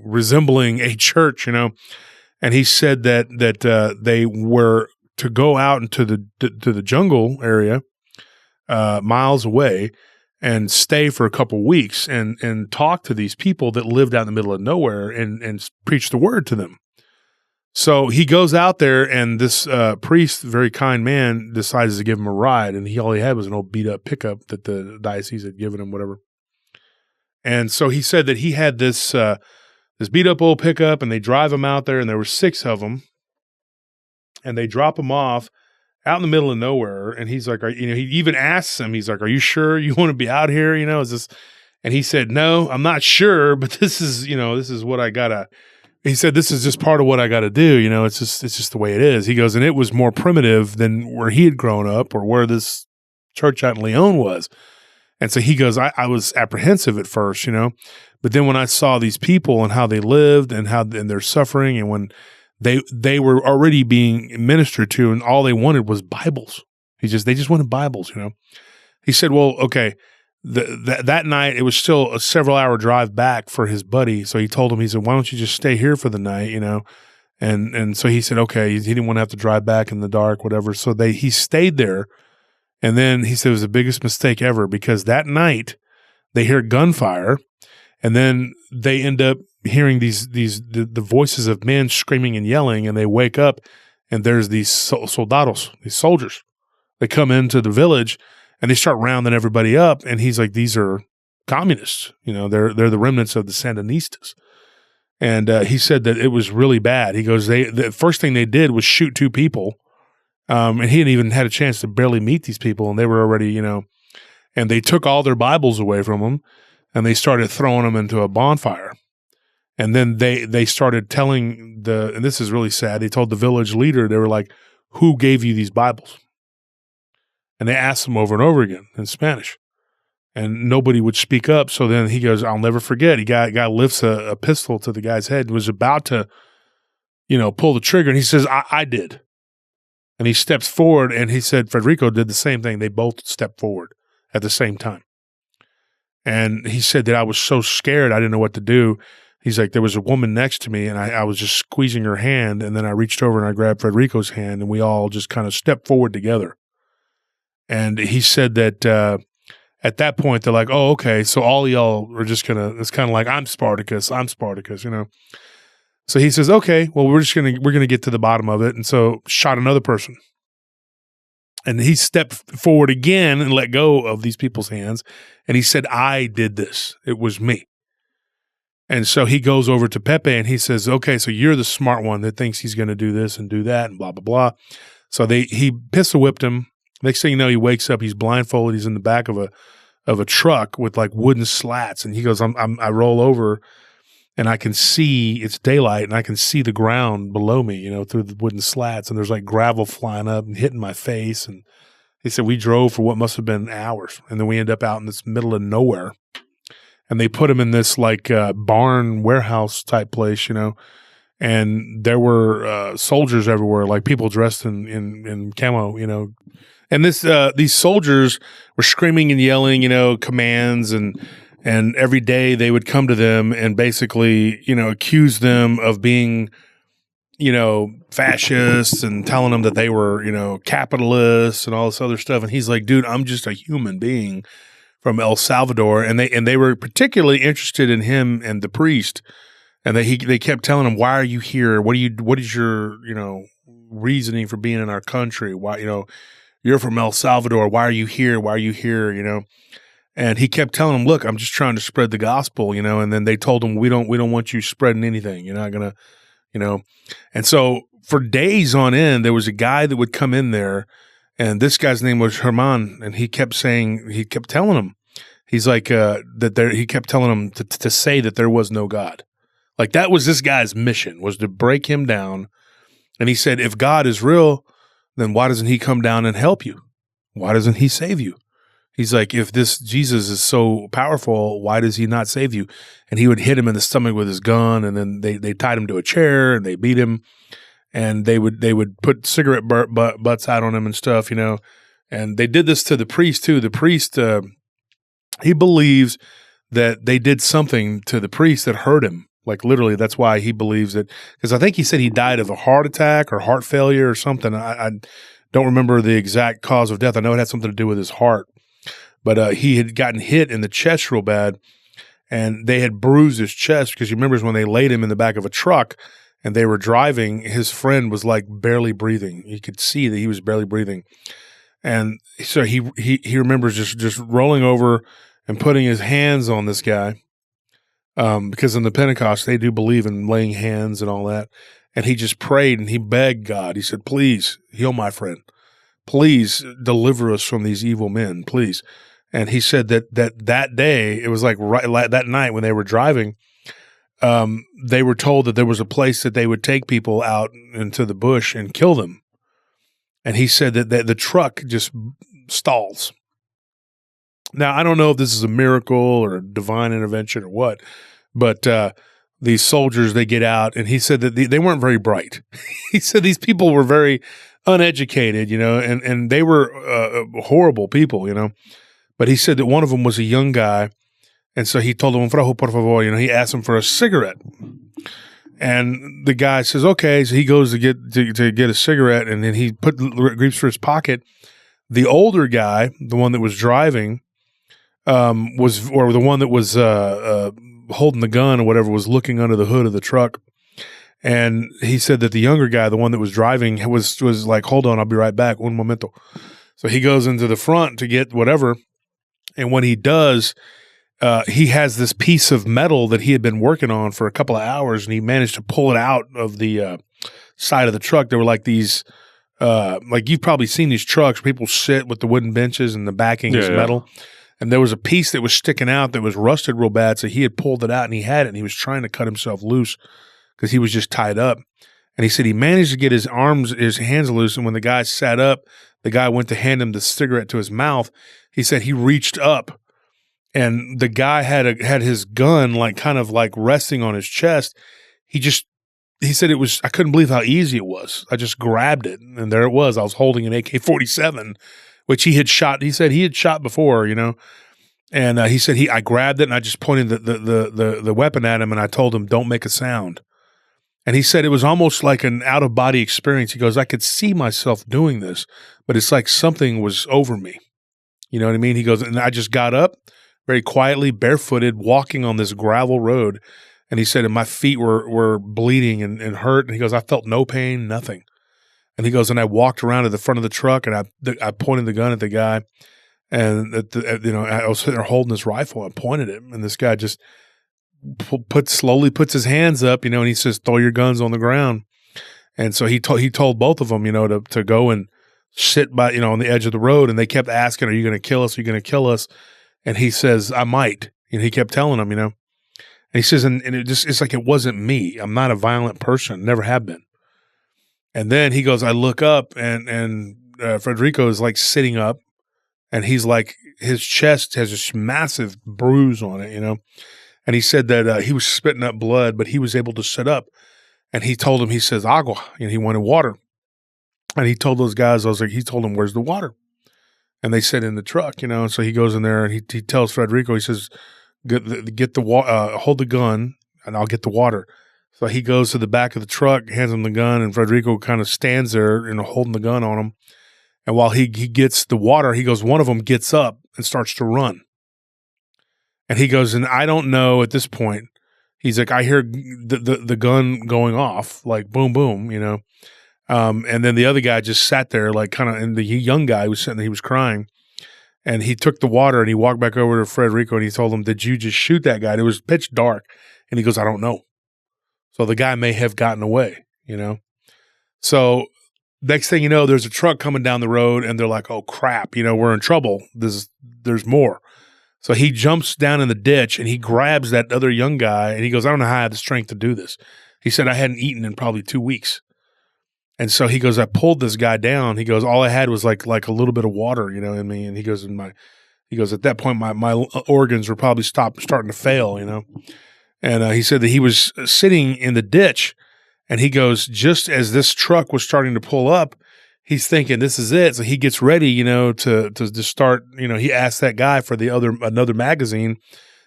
resembling a church, And he said that they were to go out into the jungle area, miles away, and stay for a couple weeks and talk to these people that lived out in the middle of nowhere and preach the word to them. So he goes out there, and this priest, very kind man, decides to give him a ride, and all he had was an old beat up pickup that the diocese had given him, whatever. And so he said that he had this beat up old pickup, and they drive him out there, and there were 6 of them, and they drop him off out in the middle of nowhere. And he's like, he even asks him, he's like, "Are you sure you want to be out here? Is this?" And he said, "No, I'm not sure, but this is what I gotta." He said, "This is just part of what I got to do. It's just the way it is." He goes, and it was more primitive than where he had grown up or where this church out in Leon was. And so he goes, I was apprehensive at first, but then when I saw these people and how they lived and their suffering, and when they were already being ministered to, and all they wanted was Bibles. They just wanted Bibles, He said, well, okay, that night it was still a several hour drive back for his buddy. So he told him, he said, "Why don't you just stay here for the night?" And so he said, okay, he didn't want to have to drive back in the dark, whatever. So he stayed there. And then he said it was the biggest mistake ever, because that night they hear gunfire, and then they end up hearing the voices of men screaming and yelling, and they wake up, and there's these soldados, these soldiers. They come into the village, and they start rounding everybody up, and he's like, "These are communists. They're the remnants of the Sandinistas." And he said that it was really bad. He goes, the first thing they did was shoot 2 people. And he hadn't even had a chance to barely meet these people, and they were already, and they took all their Bibles away from them, and they started throwing them into a bonfire. And then they started telling and this is really sad, they told the village leader, they were like, "Who gave you these Bibles?" And they asked him over and over again in Spanish, and nobody would speak up. So then he goes, "I'll never forget." Guy lifts a pistol to the guy's head and was about to, pull the trigger, and he says, I did. And he steps forward, and he said Federico did the same thing. They both stepped forward at the same time. And he said that I was so scared, I didn't know what to do. He's like, there was a woman next to me, and I was just squeezing her hand, and then I reached over and I grabbed Federico's hand, and we all just kind of stepped forward together. And he said that at that point, they're like, "Oh, okay, so all y'all are just going to," it's kind of like, I'm Spartacus, So he says, "Okay, well, we're going to get to the bottom of it." And so shot another person. And he stepped forward again and let go of these people's hands. And he said, "I did this. It was me." And so he goes over to Pepe and he says, "Okay, so you're the smart one that thinks he's going to do this and do that and blah, blah, blah." So he pistol whipped him. Next thing you know, he wakes up, he's blindfolded. He's in the back of a truck with like wooden slats. And he goes, I roll over, and I can see, it's daylight, and I can see the ground below me, through the wooden slats, and there's like gravel flying up and hitting my face. And he said we drove for what must have been hours, and then we end up out in this middle of nowhere, and they put him in this like barn warehouse type place, and there were soldiers everywhere, like people dressed in camo, you know. And these soldiers were screaming and yelling, you know, commands, and every day they would come to them and basically, you know, accuse them of being, you know, fascists and telling them that they were, you know, capitalists and all this other stuff. And he's like, dude, I'm just a human being from El Salvador. And they were particularly interested in him and the priest. And they kept telling him, why are you here? What is your, you know, reasoning for being in our country? Why, you know, you're from El Salvador. Why are you here? Why are you here? You know? And he kept telling them, look, I'm just trying to spread the gospel, you know. And then they told him, we don't want you spreading anything. You're not going to, you know. And so for days on end, there was a guy that would come in there, and this guy's name was Herman, and he kept telling him, he's like, he kept telling him to say that there was no God. Like, that was this guy's mission, was to break him down. And he said, if God is real, then why doesn't he come down and help you? Why doesn't he save you? He's like, if this Jesus is so powerful, why does he not save you? And he would hit him in the stomach with his gun, and then they tied him to a chair, and they beat him, and they would put cigarette butts out on him and stuff, you know. And they did this to the priest too. The priest, he believes that they did something to the priest that hurt him. Like, literally, that's why he believes that, because I think he said he died of a heart attack or heart failure or something. I don't remember the exact cause of death. I know it had something to do with his heart. But he had gotten hit in the chest real bad, and they had bruised his chest, because you remember when they laid him in the back of a truck and they were driving, his friend was like barely breathing. You could see that he was barely breathing. And so he remembers just rolling over and putting his hands on this guy. Because in the Pentecost, they do believe in laying hands and all that. And he just prayed and he begged God. He said, please heal my friend. Please deliver us from these evil men, please. And he said that day, it was like that night when they were driving, they were told that there was a place that they would take people out into the bush and kill them. And he said that the truck just stalls. Now, I don't know if this is a miracle or a divine intervention or what, but these soldiers, they get out, and he said that they weren't very bright. He said these people were very uneducated, you know, and they were horrible people, you know. But he said that one of them was a young guy, and so he told him, "Frajo, por favor," you know, he asked him for a cigarette. And the guy says, okay. So he goes to get a cigarette, and then he reaches for his pocket. The older guy, the one that was driving, the one that was holding the gun or whatever, was looking under the hood of the truck. And he said that the younger guy, the one that was driving, was like, hold on, I'll be right back. Un momento. So he goes into the front to get whatever. And when he does, he has this piece of metal that he had been working on for a couple of hours, and he managed to pull it out of the side of the truck. There were like these, like you've probably seen these trucks where people sit with the wooden benches and the backing is metal. And there was a piece that was sticking out that was rusted real bad. So he had pulled it out and he had it, and he was trying to cut himself loose because he was just tied up. And he said he managed to get his hands loose. And when the guy sat up, the guy went to hand him the cigarette to his mouth. He said he reached up, and the guy had his gun like kind of like resting on his chest. He said I couldn't believe how easy it was. I just grabbed it, and there it was. I was holding an AK-47, which he had shot. He said he had shot before, you know. And he said I grabbed it, and I just pointed the weapon at him, and I told him, don't make a sound. And he said it was almost like an out-of-body experience. He goes, I could see myself doing this, but it's like something was over me. You know what I mean? He goes, and I just got up very quietly, barefooted, walking on this gravel road. And he said, and my feet were bleeding and hurt. And he goes, I felt no pain, nothing. And he goes, and I walked around to the front of the truck, and I pointed the gun at the guy. And, I was sitting there holding this rifle. I pointed it, and this guy just slowly puts his hands up, you know, and he says, throw your guns on the ground. And so he told both of them, you know, to go and sit by, you know, on the edge of the road. And they kept asking, are you going to kill us? Are you going to kill us? And he says, I might. And he kept telling them, you know, and he says, and it's like, it wasn't me. I'm not a violent person. Never have been. And then he goes, I look up, and Federico is like sitting up, and he's like, his chest has this massive bruise on it, you know. And he said that he was spitting up blood, but he was able to sit up. And he told him, he says, agua, and he wanted water. And he told those guys, he told them, where's the water? And they said, in the truck, and so he goes in there and he tells Federico, he says, get the hold the gun and I'll get the water. So he goes to the back of the truck, hands him the gun, and Federico kind of stands there, holding the gun on him. And while he gets the water, he goes, one of them gets up and starts to run. And he goes, and I don't know at this point, he's like, I hear the gun going off, like boom, boom, and then the other guy just sat there, like kind of, and the young guy was sitting there, he was crying. And he took the water and he walked back over to Federico and he told him, did you just shoot that guy? And it was pitch dark. And he goes, I don't know. So the guy may have gotten away, So next thing you know, there's a truck coming down the road and they're like, oh crap, we're in trouble. There's more. So he jumps down in the ditch and he grabs that other young guy and he goes, I don't know how I have the strength to do this. He said, I hadn't eaten in probably 2 weeks. And so he goes, I pulled this guy down. He goes, all I had was like a little bit of water, in me. And he goes, at that point, my organs were probably starting to fail, And he said that he was sitting in the ditch and he goes, just as this truck was starting to pull up, he's thinking this is it. So he gets ready, to just start, he asked that guy for another magazine,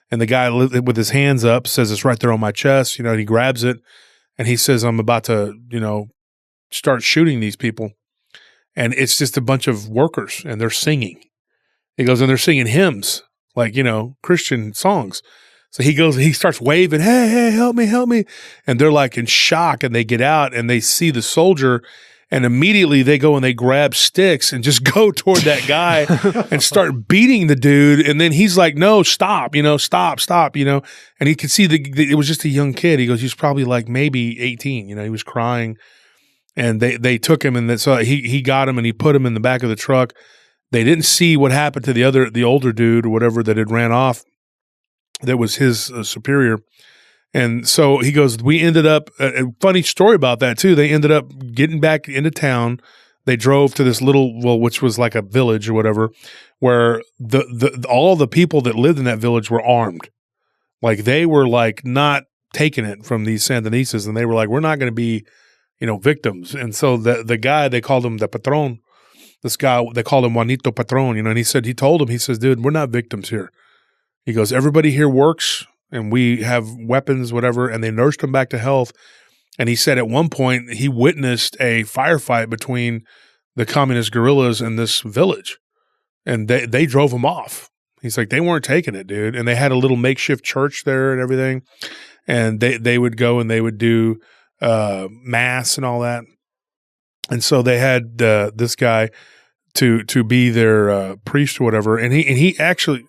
and the guy with his hands up says, it's right there on my chest, and he grabs it and he says, I'm about to, start shooting these people. And it's just a bunch of workers and they're singing. He goes, and they're singing hymns, like, Christian songs. So he starts waving, hey, help me. And they're like in shock, and they get out and they see the soldier, and immediately they go and they grab sticks and just go toward that guy and start beating the dude. And then he's like, no, stop, stop. And he could see it was just a young kid. He goes, he's probably like maybe 18, he was crying. And they took him, and so he got him and he put him in the back of the truck. They didn't see what happened to the older dude or whatever that had ran off. That was his superior. And so he goes, we ended up, a funny story about that too. They ended up getting back into town. They drove to this which was like a village or whatever, where all the people that lived in that village were armed. Like they were like not taking it from these Sandinistas, and they were like, we're not going to be, victims. And so the guy, they called him the patron. This guy, they called him Juanito Patron, and he says, dude, we're not victims here. He goes, everybody here works and we have weapons, whatever, and they nursed him back to health. And he said at one point he witnessed a firefight between the communist guerrillas and this village, and they drove him off. He's like, they weren't taking it, dude. And they had a little makeshift church there and everything. And they would go and they would do mass and all that. And so they had this guy to be their priest or whatever. And he actually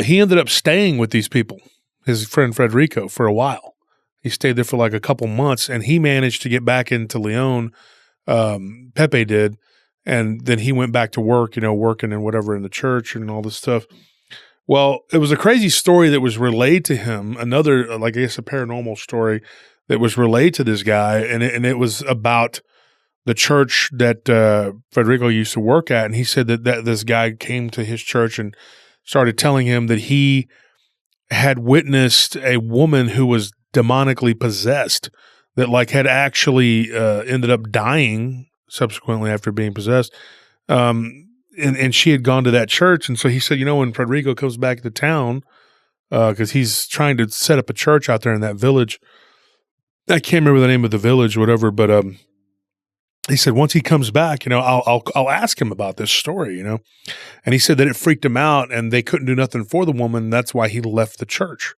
he ended up staying with these people, his friend Federico, for a while. He stayed there for like a couple months, and he managed to get back into Leon. Pepe did. And then he went back to work, working and whatever in the church and all this stuff. Well, it was a crazy story that was relayed to him. Another, like I guess, a paranormal story that was relayed to this guy, and it was about the church that Federico used to work at. And he said that this guy came to his church and started telling him that he had witnessed a woman who was demonically possessed, that like had actually ended up dying subsequently after being possessed. And she had gone to that church. And so he said, when Federico comes back to town, because he's trying to set up a church out there in that village. I can't remember the name of the village or whatever, but he said, once he comes back, I'll ask him about this story, And he said that it freaked him out and they couldn't do nothing for the woman. That's why he left the church.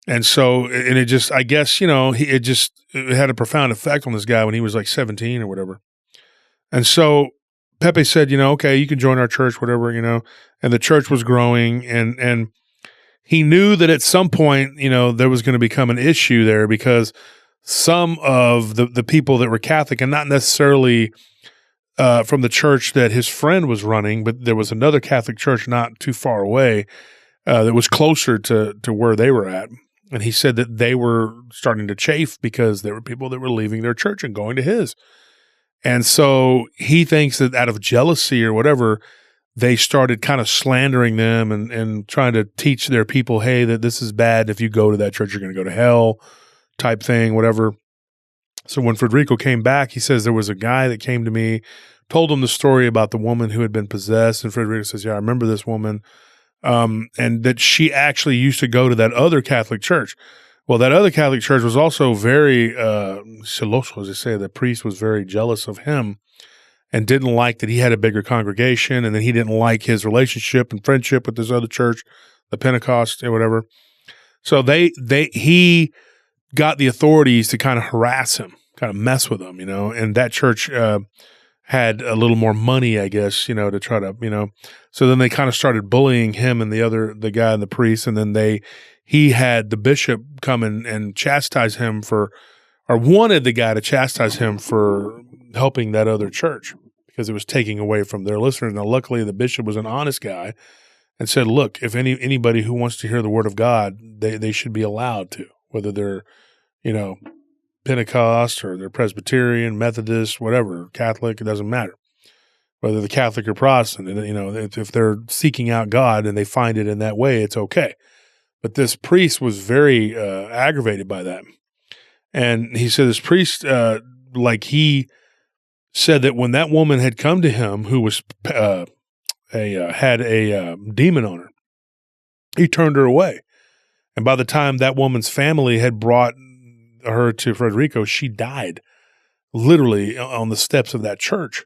And so, and it just, I guess, it had a profound effect on this guy when he was like 17 or whatever. And so Pepe said, okay, you can join our church, whatever, and the church was growing, and he knew that at some point, there was going to become an issue there, because some of the people that were Catholic, and not necessarily from the church that his friend was running, but there was another Catholic church not too far away that was closer to where they were at. And he said that they were starting to chafe because there were people that were leaving their church and going to his. And so he thinks that out of jealousy or whatever, they started kind of slandering them and trying to teach their people, hey, that this is bad. If you go to that church, you're going to go to hell type thing, whatever. So when Federico came back, he says there was a guy that came to me, told him the story about the woman who had been possessed. And Federico says, yeah, I remember this woman. And that she actually used to go to that other Catholic church. Well, that other Catholic church was also very celoso, as they say. The priest was very jealous of him and didn't like that he had a bigger congregation, and then he didn't like his relationship and friendship with this other church, the Pentecost or whatever. So he got the authorities to kind of harass him, kind of mess with him, and that church had a little more money, I guess, to try to, so then they kind of started bullying him and the guy and the priest, and then he had the bishop come and chastise him wanted the guy to chastise him for helping that other church because it was taking away from their listeners. Now, luckily, the bishop was an honest guy and said, look, if anybody who wants to hear the word of God, they should be allowed to, whether they're, Pentecost or they're Presbyterian, Methodist, whatever, Catholic, it doesn't matter. Whether they're Catholic or Protestant, if they're seeking out God and they find it in that way, it's okay. But this priest was very aggravated by that. And he said this priest, he said that when that woman had come to him who was had a demon on her, he turned her away. And by the time that woman's family had brought her to Federico, she died literally on the steps of that church.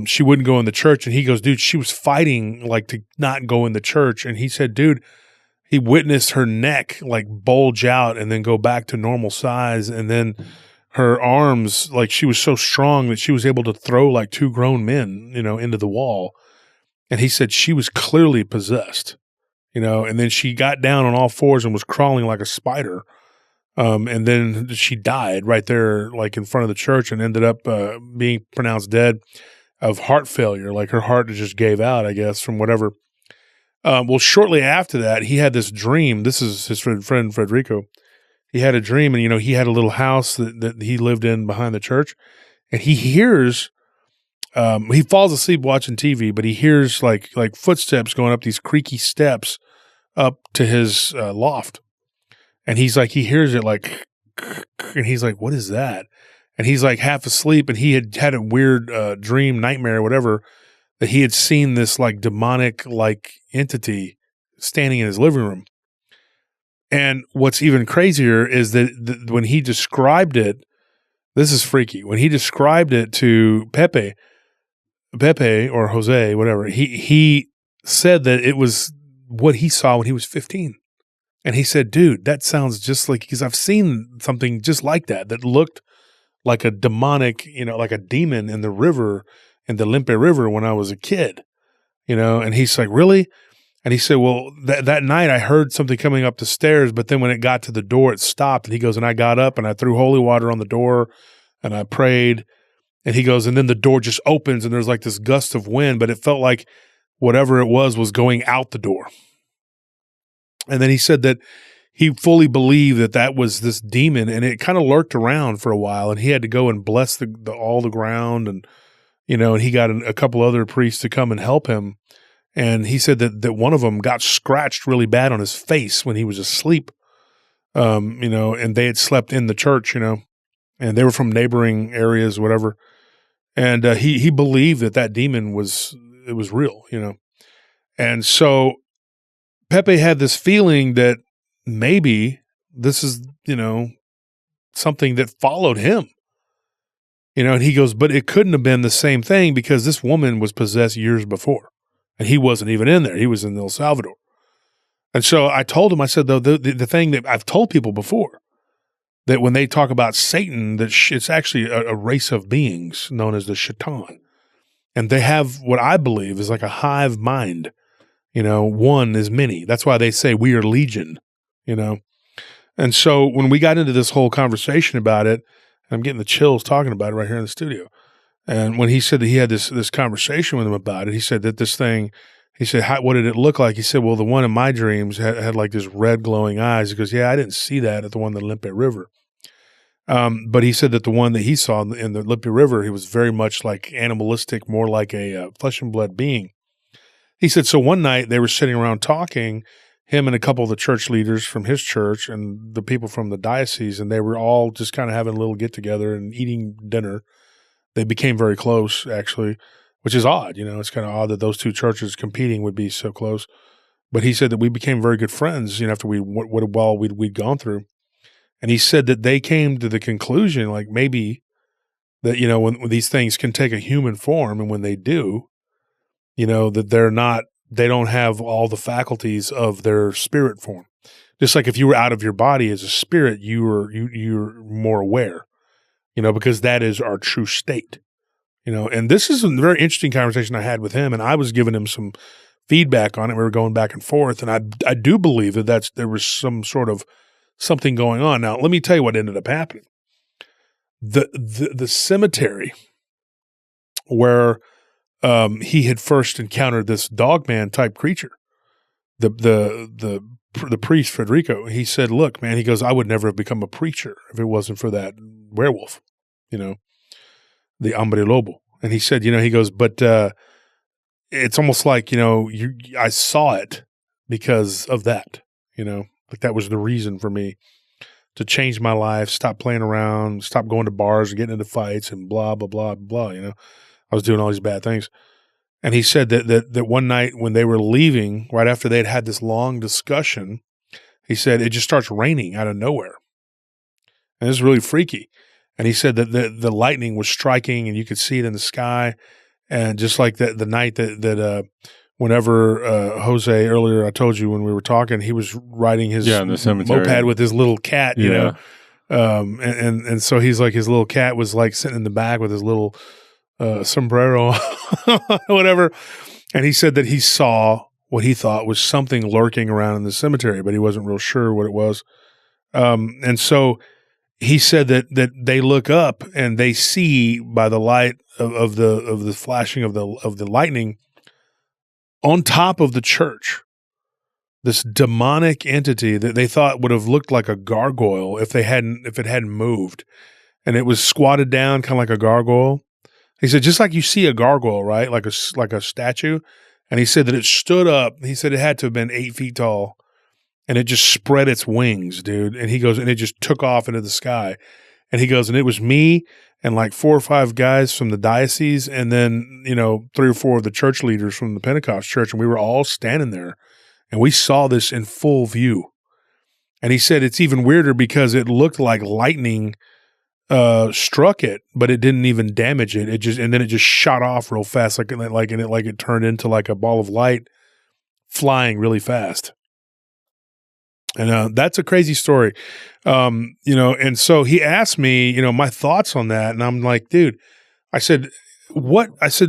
She wouldn't go in the church, and he goes, dude, she was fighting to not go in the church. And he said, dude, he witnessed her neck bulge out and then go back to normal size. And then her arms, she was so strong that she was able to throw two grown men, into the wall. And he said she was clearly possessed, and then she got down on all fours and was crawling like a spider. And then she died right there, in front of the church, and ended up being pronounced dead of heart failure. Her heart just gave out, I guess, from whatever. Well, shortly after that, he had this dream. This is his friend Federico. He had a dream, and, he had a little house that he lived in behind the church, and he hears, he falls asleep watching TV, but he hears like footsteps going up these creaky steps up to his loft. And he's he hears it and he's like, what is that? And he's half asleep, and he had a weird dream, nightmare, whatever, that he had seen this demonic entity standing in his living room. And what's even crazier is that when he described it, this is freaky. When he described it to Pepe or Jose, whatever, he said that it was what he saw when he was 15. And he said, dude, that sounds just because I've seen something just like that looked like a demonic, like a demon in the river, in the Limpe River when I was a kid, and he's like, really? And he said, well, that night I heard something coming up the stairs, but then when it got to the door, it stopped. And he goes, and I got up and I threw holy water on the door and I prayed. And he goes, and then the door just opens and there's this gust of wind, but it felt like whatever it was going out the door. And then he said that he fully believed that was this demon, and it kind of lurked around for a while, and he had to go and bless all the ground, and and he got a couple other priests to come and help him. And he said that one of them got scratched really bad on his face when he was asleep, and they had slept in the church, and they were from neighboring areas, whatever. And he believed that demon was real, and so Pepe had this feeling that maybe this is, something that followed him, and he goes, but it couldn't have been the same thing because this woman was possessed years before and he wasn't even in there. He was in El Salvador. And so I told him, I said, though, the thing that I've told people before, that when they talk about Satan, that it's actually a race of beings known as the Shaitan. And they have what I believe is a hive mind. One is many. That's why they say we are legion, And so when we got into this whole conversation about it, I'm getting the chills talking about it right here in the studio. And when he said that he had this conversation with him about it, he said that this thing, he said, what did it look like? He said, well, the one in my dreams had this red glowing eyes. He goes, yeah, I didn't see that at the one in the Limpe River. But he said that the one that he saw in the Limpe River, he was very much animalistic, more like a flesh and blood being. He said, so one night they were sitting around talking, him and a couple of the church leaders from his church and the people from the diocese, and they were all just kind of having a little get together and eating dinner. They became very close, actually, which is odd. It's kind of odd that those two churches competing would be so close. But he said that we became very good friends, after we'd gone through. And he said that they came to the conclusion, like maybe that, when these things can take a human form, and when they do, that they don't have all the faculties of their spirit form. Just like if you were out of your body as a spirit, you're more aware, because that is our true state, and this is a very interesting conversation I had with him, and I was giving him some feedback on it. We were going back and forth, and I do believe that there was some sort of something going on. Now, let me tell you what ended up happening. The cemetery where he had first encountered this dogman type creature, the priest Federico, he said, "Look, man," he goes, "I would never have become a preacher if it wasn't for that werewolf, the hombre lobo." And he said, he goes, "But it's almost like I saw it because of that, like that was the reason for me to change my life, stop playing around, stop going to bars and getting into fights and blah, blah, blah, blah, I was doing all these bad things." And he said that one night when they were leaving, right after they'd had this long discussion, he said it just starts raining out of nowhere. And this is really freaky. And he said that the lightning was striking and you could see it in the sky. And just like the night that whenever Jose, earlier I told you when we were talking, he was riding his in the cemetery moped with his little cat, and so he's like, his little cat was like sitting in the back with his little sombrero, whatever. And he said that he saw what he thought was something lurking around in the cemetery, but he wasn't real sure what it was. And so he said that they look up and they see by the light of the flashing of the lightning on top of the church, this demonic entity that they thought would have looked like a gargoyle if it hadn't moved, and it was squatted down kind of like a gargoyle. He said, just like you see a gargoyle, right? Like a statue. And he said that it stood up. He said it had to have been 8 feet tall, and it just spread its wings, dude. And he goes, and it just took off into the sky. And he goes, and it was me and like 4 or 5 guys from the diocese, and then, 3 or 4 of the church leaders from the Pentecost church. And we were all standing there, and we saw this in full view. And he said it's even weirder because it looked like lightning struck it, but it didn't even damage it. And then it just shot off real fast, like it turned into like a ball of light flying really fast. And that's a crazy story. And so he asked me, my thoughts on that. And I'm like, dude, I said,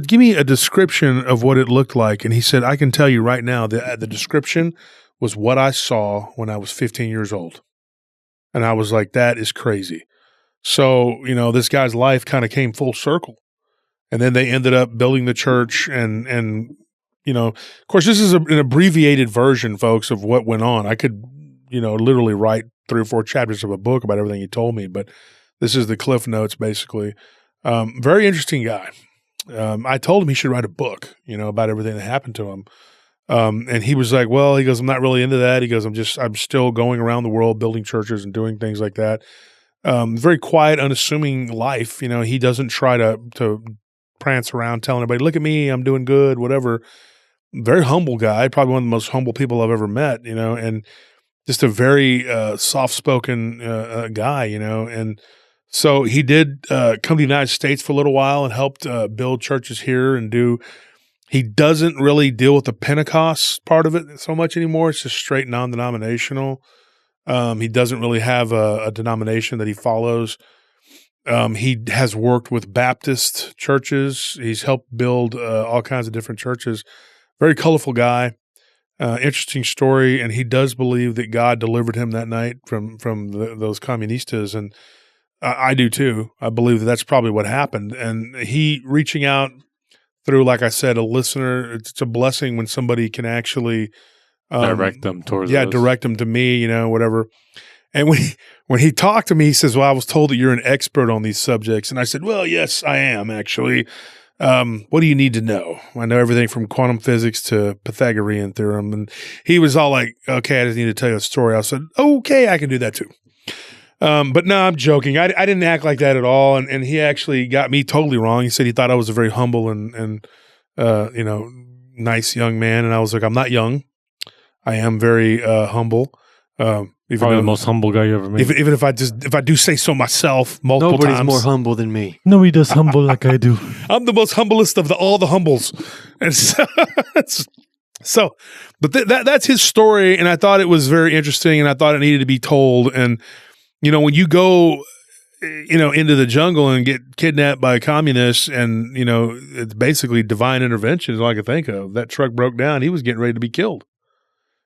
give me a description of what it looked like. And he said, I can tell you right now that the description was what I saw when I was 15 years old. And I was like, that is crazy. So, this guy's life kind of came full circle. And then they ended up building the church and of course, this is an abbreviated version, folks, of what went on. I could, literally write 3 or 4 chapters of a book about everything he told me, but this is the Cliff Notes, basically. Very interesting guy. I told him he should write a book, about everything that happened to him. And he was like, well, he goes, I'm not really into that. He goes, I'm still going around the world building churches and doing things like that. Very quiet, unassuming life. He doesn't try to prance around telling everybody, look at me, I'm doing good, whatever. Very humble guy, probably one of the most humble people I've ever met, and just a very soft-spoken guy, And so he did come to the United States for a little while and helped build churches here and he doesn't really deal with the Pentecost part of it so much anymore. It's just straight non-denominational. He doesn't really have a denomination that he follows. He has worked with Baptist churches. He's helped build all kinds of different churches. Very colorful guy. Interesting story, and he does believe that God delivered him that night from those communistas, and I do too. I believe that that's probably what happened. And he reaching out through, like I said, a listener. It's a blessing when somebody can actually direct them towards direct them to me, whatever. And when he talked to me, he says, "Well, I was told that you're an expert on these subjects," and I said, "Well, yes, I am actually." what do you need to know? I know everything from quantum physics to Pythagorean theorem. And he was all like, okay, I just need to tell you a story. I said, okay, I can do that too. But no, I'm joking. I didn't act like that at all. And he actually got me totally wrong. He said he thought I was a very humble and nice young man. And I was like, I'm not young. I am very humble. Probably the most humble guy you ever met. Even if I do say so myself multiple times. Nobody's more humble than me. Nobody does humble like I do. I'm the most humblest of all the humbles. And but that's his story. And I thought it was very interesting and I thought it needed to be told. And, when you go, into the jungle and get kidnapped by communists and, it's basically divine intervention is all I could think of. That truck broke down. He was getting ready to be killed.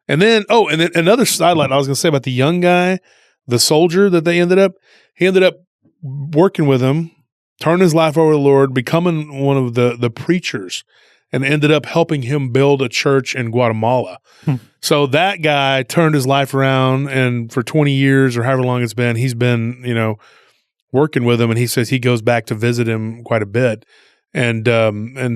And then another sidelight I was going to say about the young guy, the soldier that he ended up working with him, turned his life over to the Lord, becoming one of the preachers, and ended up helping him build a church in Guatemala. So that guy turned his life around, and for 20 years or however long it's been, he's been, working with him, and he says he goes back to visit him quite a bit. And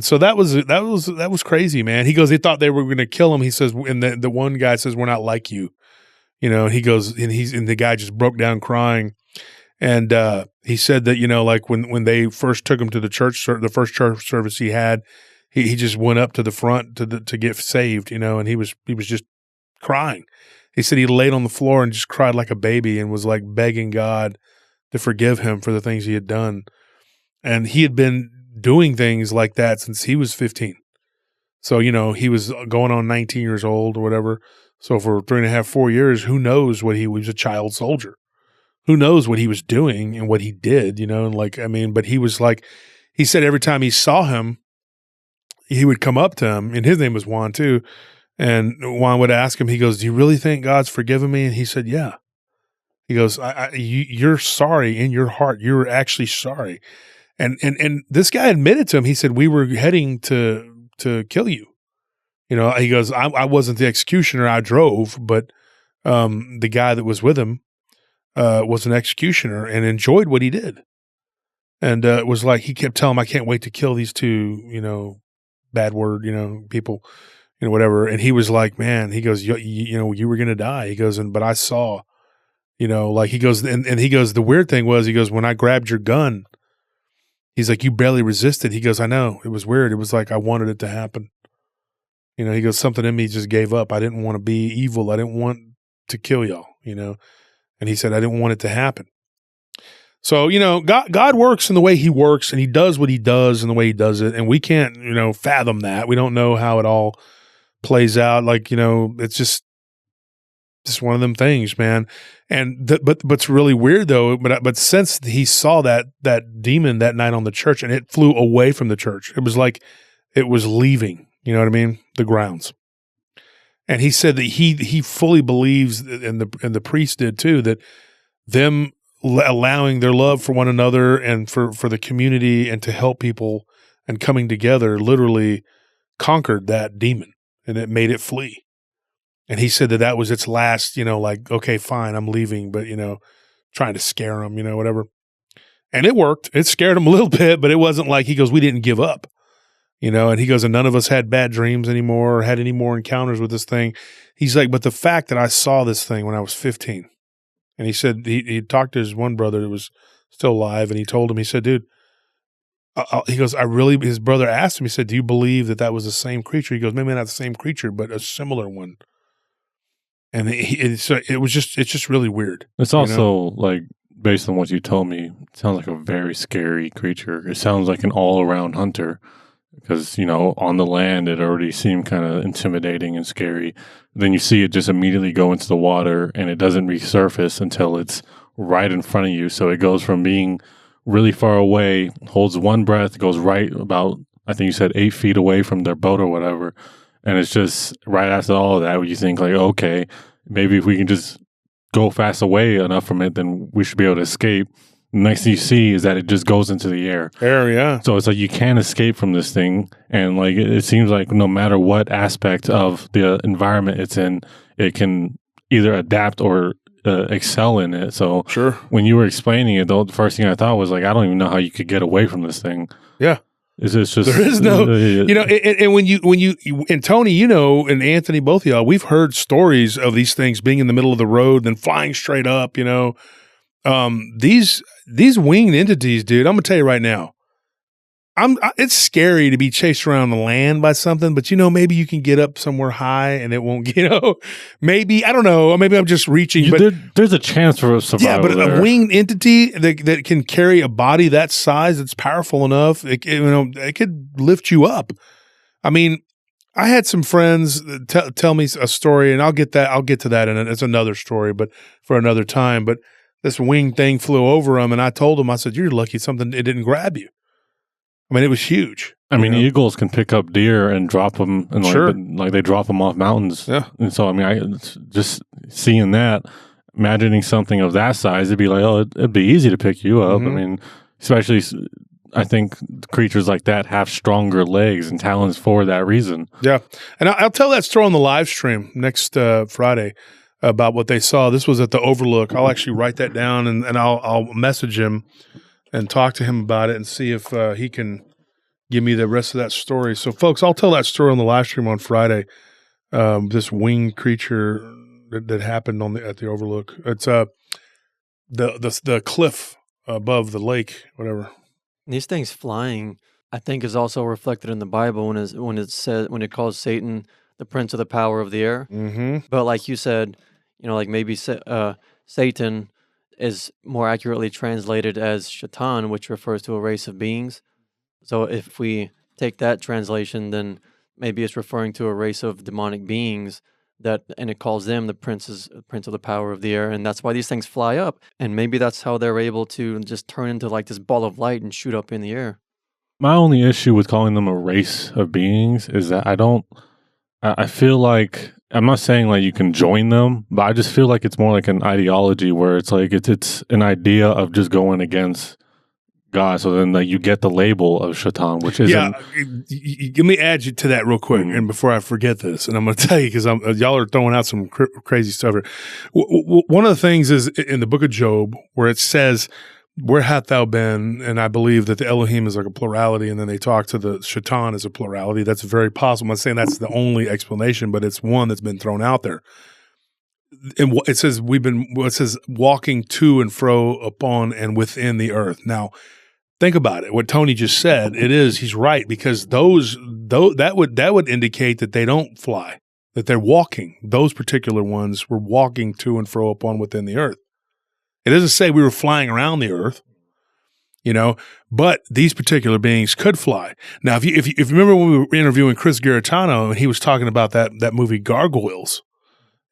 so that was crazy, man. He goes, he thought they were going to kill him. He says, and the one guy says, we're not like you, he goes, and the guy just broke down crying. And, he said that, like when they first took him to the church, the first church service he had, he just went up to the front to get saved, and he was just crying. He said he laid on the floor and just cried like a baby and was like begging God to forgive him for the things he had done. And he had been doing things like that since he was 15. So, he was going on 19 years old or whatever. So for 3.5, 4 years, who knows what he was a child soldier. Who knows what he was doing and what he did, but he was like, he said every time he saw him, he would come up to him, and his name was Juan too. And Juan would ask him, he goes, do you really think God's forgiven me? And he said, yeah. He goes, you're sorry in your heart. You're actually sorry. And this guy admitted to him, he said, we were heading to kill you. He goes, I wasn't the executioner. I drove, but the guy that was with him was an executioner and enjoyed what he did. And it was like, he kept telling him, I can't wait to kill these two, bad word, people, whatever. And he was like, man, he goes, you were going to die. He goes, but I saw, he goes, and he goes, the weird thing was, he goes, when I grabbed your gun, he's like, you barely resisted. He goes, I know. It was weird. It was like I wanted it to happen. He goes, something in me just gave up. I didn't want to be evil. I didn't want to kill y'all, And he said, I didn't want it to happen. So, God works in the way he works, and he does what he does in the way he does it. And we can't, fathom that. We don't know how it all plays out. It's just one of them things, man. And but's really weird though. But since he saw that demon that night on the church, and it flew away from the church, it was like it was leaving. You know what I mean? The grounds. And he said that he fully believes, and the priest did too, that them allowing their love for one another and for the community and to help people and coming together literally conquered that demon, and it made it flee. And he said that was its last, okay, fine, I'm leaving, but, trying to scare him, whatever. And it worked. It scared him a little bit, but it wasn't like, he goes, we didn't give up, and he goes, and none of us had bad dreams anymore or had any more encounters with this thing. He's like, but the fact that I saw this thing when I was 15, and he said he talked to his one brother that was still alive, and he told him, he said, dude, he goes, his brother asked him, he said, do you believe that was the same creature? He goes, maybe not the same creature, but a similar one. And it's just really weird. It's also like, based on what you told me, it sounds like a very scary creature. It sounds like an all-around hunter because, on the land, it already seemed kind of intimidating and scary. Then you see it just immediately go into the water, and it doesn't resurface until it's right in front of you. So it goes from being really far away, holds one breath, goes right about, I think you said 8 feet away from their boat or whatever. And it's just right after all of that, you think like, okay, maybe if we can just go fast away enough from it, then we should be able to escape. The next thing you see is that it just goes into the air. Yeah. So it's like you can't escape from this thing. And like it seems like no matter what aspect of the environment it's in, it can either adapt or excel in it. So sure. When you were explaining it, though, the first thing I thought was like, I don't even know how you could get away from this thing. Yeah. It's just There is no, and when you and Tony, and Anthony, both of y'all, we've heard stories of these things being in the middle of the road, then flying straight up. These winged entities, dude. I'm gonna tell you right now, it's scary to be chased around the land by something, but maybe you can get up somewhere high and it won't. Maybe I don't know. Maybe I'm just reaching. But there's a chance for a survival. Yeah, but a winged entity that can carry a body that size, that's powerful enough, it could lift you up. I mean, I had some friends tell me a story, and I'll get to that, and it's another story, but for another time. But this winged thing flew over them, and I told them, I said, "You're lucky it didn't grab you." I mean, it was huge. I mean, eagles can pick up deer and drop them, and Sure. like they drop them off mountains. Yeah. And so, I mean, I just seeing that, imagining something of that size, it'd be like, oh, it'd be easy to pick you up. Mhm. I mean, especially, I think creatures like that have stronger legs and talons for that reason. Yeah, and I'll tell that story on the live stream next Friday about what they saw. This was at the Overlook. I'll actually write that down, and I'll message him and talk to him about it and see if he can give me the rest of that story. So, folks, I'll tell that story on the live stream on Friday. This winged creature that happened at the Overlook. It's the cliff above the lake, whatever. These things flying, I think, is also reflected in the Bible when it calls Satan the prince of the power of the air. Mm-hmm. But like you said, like maybe Satan is more accurately translated as Shaitan, which refers to a race of beings. So if we take that translation, then maybe it's referring to a race of demonic beings and it calls them the prince of the power of the air, and that's why these things fly up. And maybe that's how they're able to just turn into like this ball of light and shoot up in the air. My only issue with calling them a race of beings is that I feel like, I'm not saying like you can join them, but I just feel like it's more like an ideology where it's like it's an idea of just going against God. So then like you get the label of Shaitan, which isn't. Yeah, let me add you to that real quick, and before I forget this, and I'm going to tell you because y'all are throwing out some crazy stuff here. One of the things is in the book of Job where it says, "Where hath thou been?" And I believe that the Elohim is like a plurality, and then they talk to the Shaitan as a plurality. That's very possible. I'm not saying that's the only explanation, but it's one that's been thrown out there. And it says walking to and fro upon and within the earth. Now, think about it. What Tony just said, he's right, because that would indicate that they don't fly, that they're walking. Those particular ones were walking to and fro upon within the earth. It doesn't say we were flying around the earth, but these particular beings could fly. Now, if you remember when we were interviewing Chris Garitano, and he was talking about that movie Gargoyles,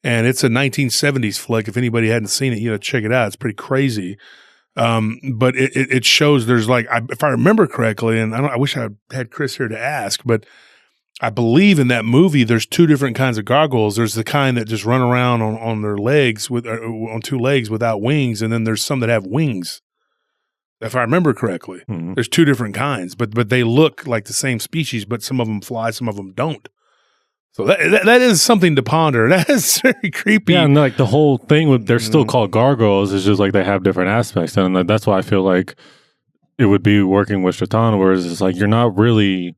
and it's a 1970s flick. If anybody hadn't seen it, check it out. It's pretty crazy. But it shows there's if I remember correctly, and I wish I had Chris here to ask, but I believe in that movie there's two different kinds of gargoyles. There's the kind that just run around on their legs on two legs without wings, and then there's some that have wings. If I remember correctly, There's two different kinds, but they look like the same species, but some of them fly, some of them don't. So that is something to ponder. That is very creepy. Yeah, and like the whole thing they're still called gargoyles. It's just like they have different aspects, and that's why I feel like it would be working with Shaitan, whereas it's like you're not really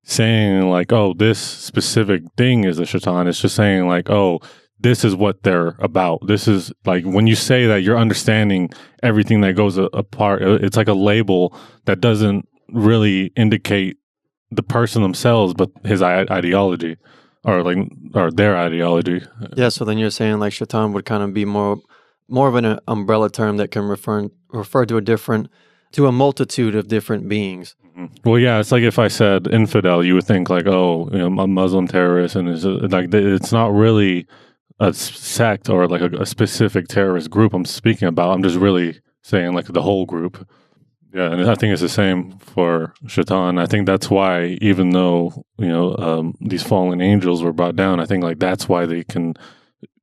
saying like, oh, this specific thing is a Shaitan. It's just saying like, oh, this is what they're about. This is like when you say that, you're understanding everything that goes apart. It's like a label that doesn't really indicate the person themselves, but his ideology. Or their ideology. Yeah, so then you're saying like Shaitan would kind of be more of an umbrella term that can refer to a multitude of different beings. Mm-hmm. Well, yeah, it's like if I said infidel, you would think like, oh, a Muslim terrorist, and it's not really a sect or like a specific terrorist group I'm speaking about. I'm just really saying like the whole group. Yeah, and I think it's the same for Shaitan. I think that's why, even though these fallen angels were brought down, I think like that's why they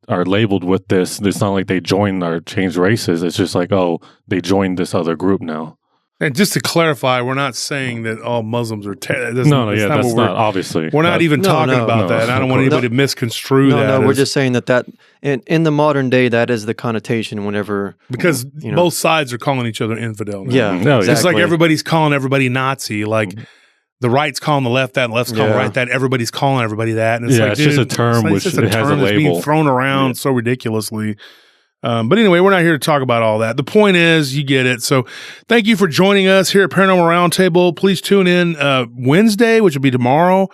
are labeled with this. It's not like they joined or changed races. It's just like, oh, they joined this other group now. And just to clarify, we're not saying that all Muslims are terrorists. That's not obviously. We're not even talking about that. I don't want anybody to misconstrue that. No, we're just saying that in the modern day, that is the connotation whenever... Because both sides are calling each other infidel now. Yeah, exactly. It's like everybody's calling everybody Nazi. Like, the right's calling the left that, and the left's calling the right that. Everybody's calling everybody that. And it's it's just a term it's just a it has term a that's label. being thrown around so ridiculously. But anyway, we're not here to talk about all that. The point is, you get it. So thank you for joining us here at Paranormal Roundtable. Please tune in Wednesday, which will be tomorrow,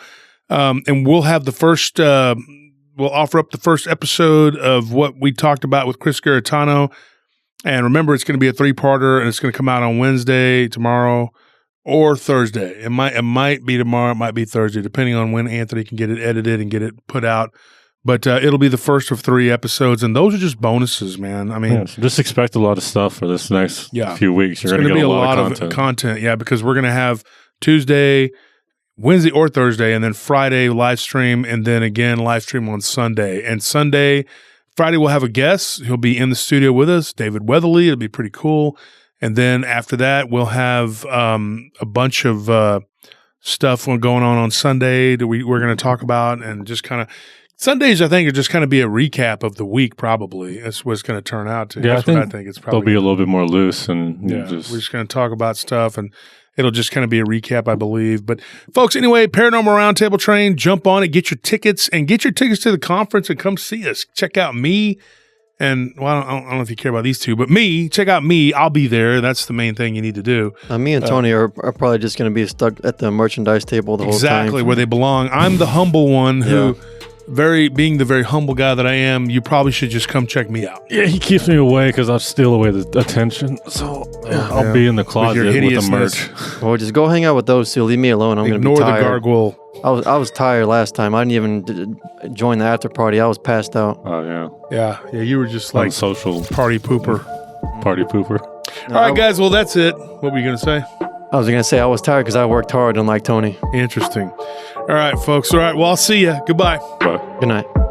and we'll have the first. We'll offer up the first episode of what we talked about with Chris Garitano. And remember, it's going to be a 3-parter, and it's going to come out on Wednesday, tomorrow, or Thursday. It might be tomorrow, it might be Thursday, depending on when Anthony can get it edited and get it put out. But it'll be the first of 3 episodes, and those are just bonuses, man. I mean, so just expect a lot of stuff for this next few weeks. You're going to be get a lot of content. Yeah, because we're going to have Tuesday, Wednesday or Thursday, and then Friday live stream, and then again live stream on Sunday. And Friday we'll have a guest. He'll be in the studio with us, David Weatherly. It'll be pretty cool. And then after that, we'll have a bunch of stuff going on Sunday that we're going to talk about, and just kind of. Sundays, I think, are just kind of be a recap of the week, probably. That's what it's going to turn out to. Yeah, That's what I think it's probably. They'll be a little bit more loose. And we're just going to talk about stuff, and it'll just kind of be a recap, I believe. But, folks, anyway, Paranormal Roundtable train, jump on it, get your tickets to the conference and come see us. Check out me. And, well, I don't know if you care about these two, but me, check out me. I'll be there. That's the main thing you need to do. Me and Tony are probably just going to be stuck at the merchandise table the whole time. Exactly, where they belong. I'm the humble one who... being the very humble guy that I am, you probably should just come check me out. Yeah, he keeps me away because I'll steal away the attention. So I'll be in the closet with the merch. Well, just go hang out with those two. Leave me alone. I'm going to be tired. Ignore the gargoyle. I was tired last time. I didn't even join the after party. I was passed out. Oh, yeah. Yeah, you were just like social party pooper. Party pooper. All right, guys. Well, that's it. What were you going to say? I was going to say I was tired because I worked hard, unlike Tony. Interesting. All right, folks. All right. Well, I'll see you. Goodbye. Bye. Good night.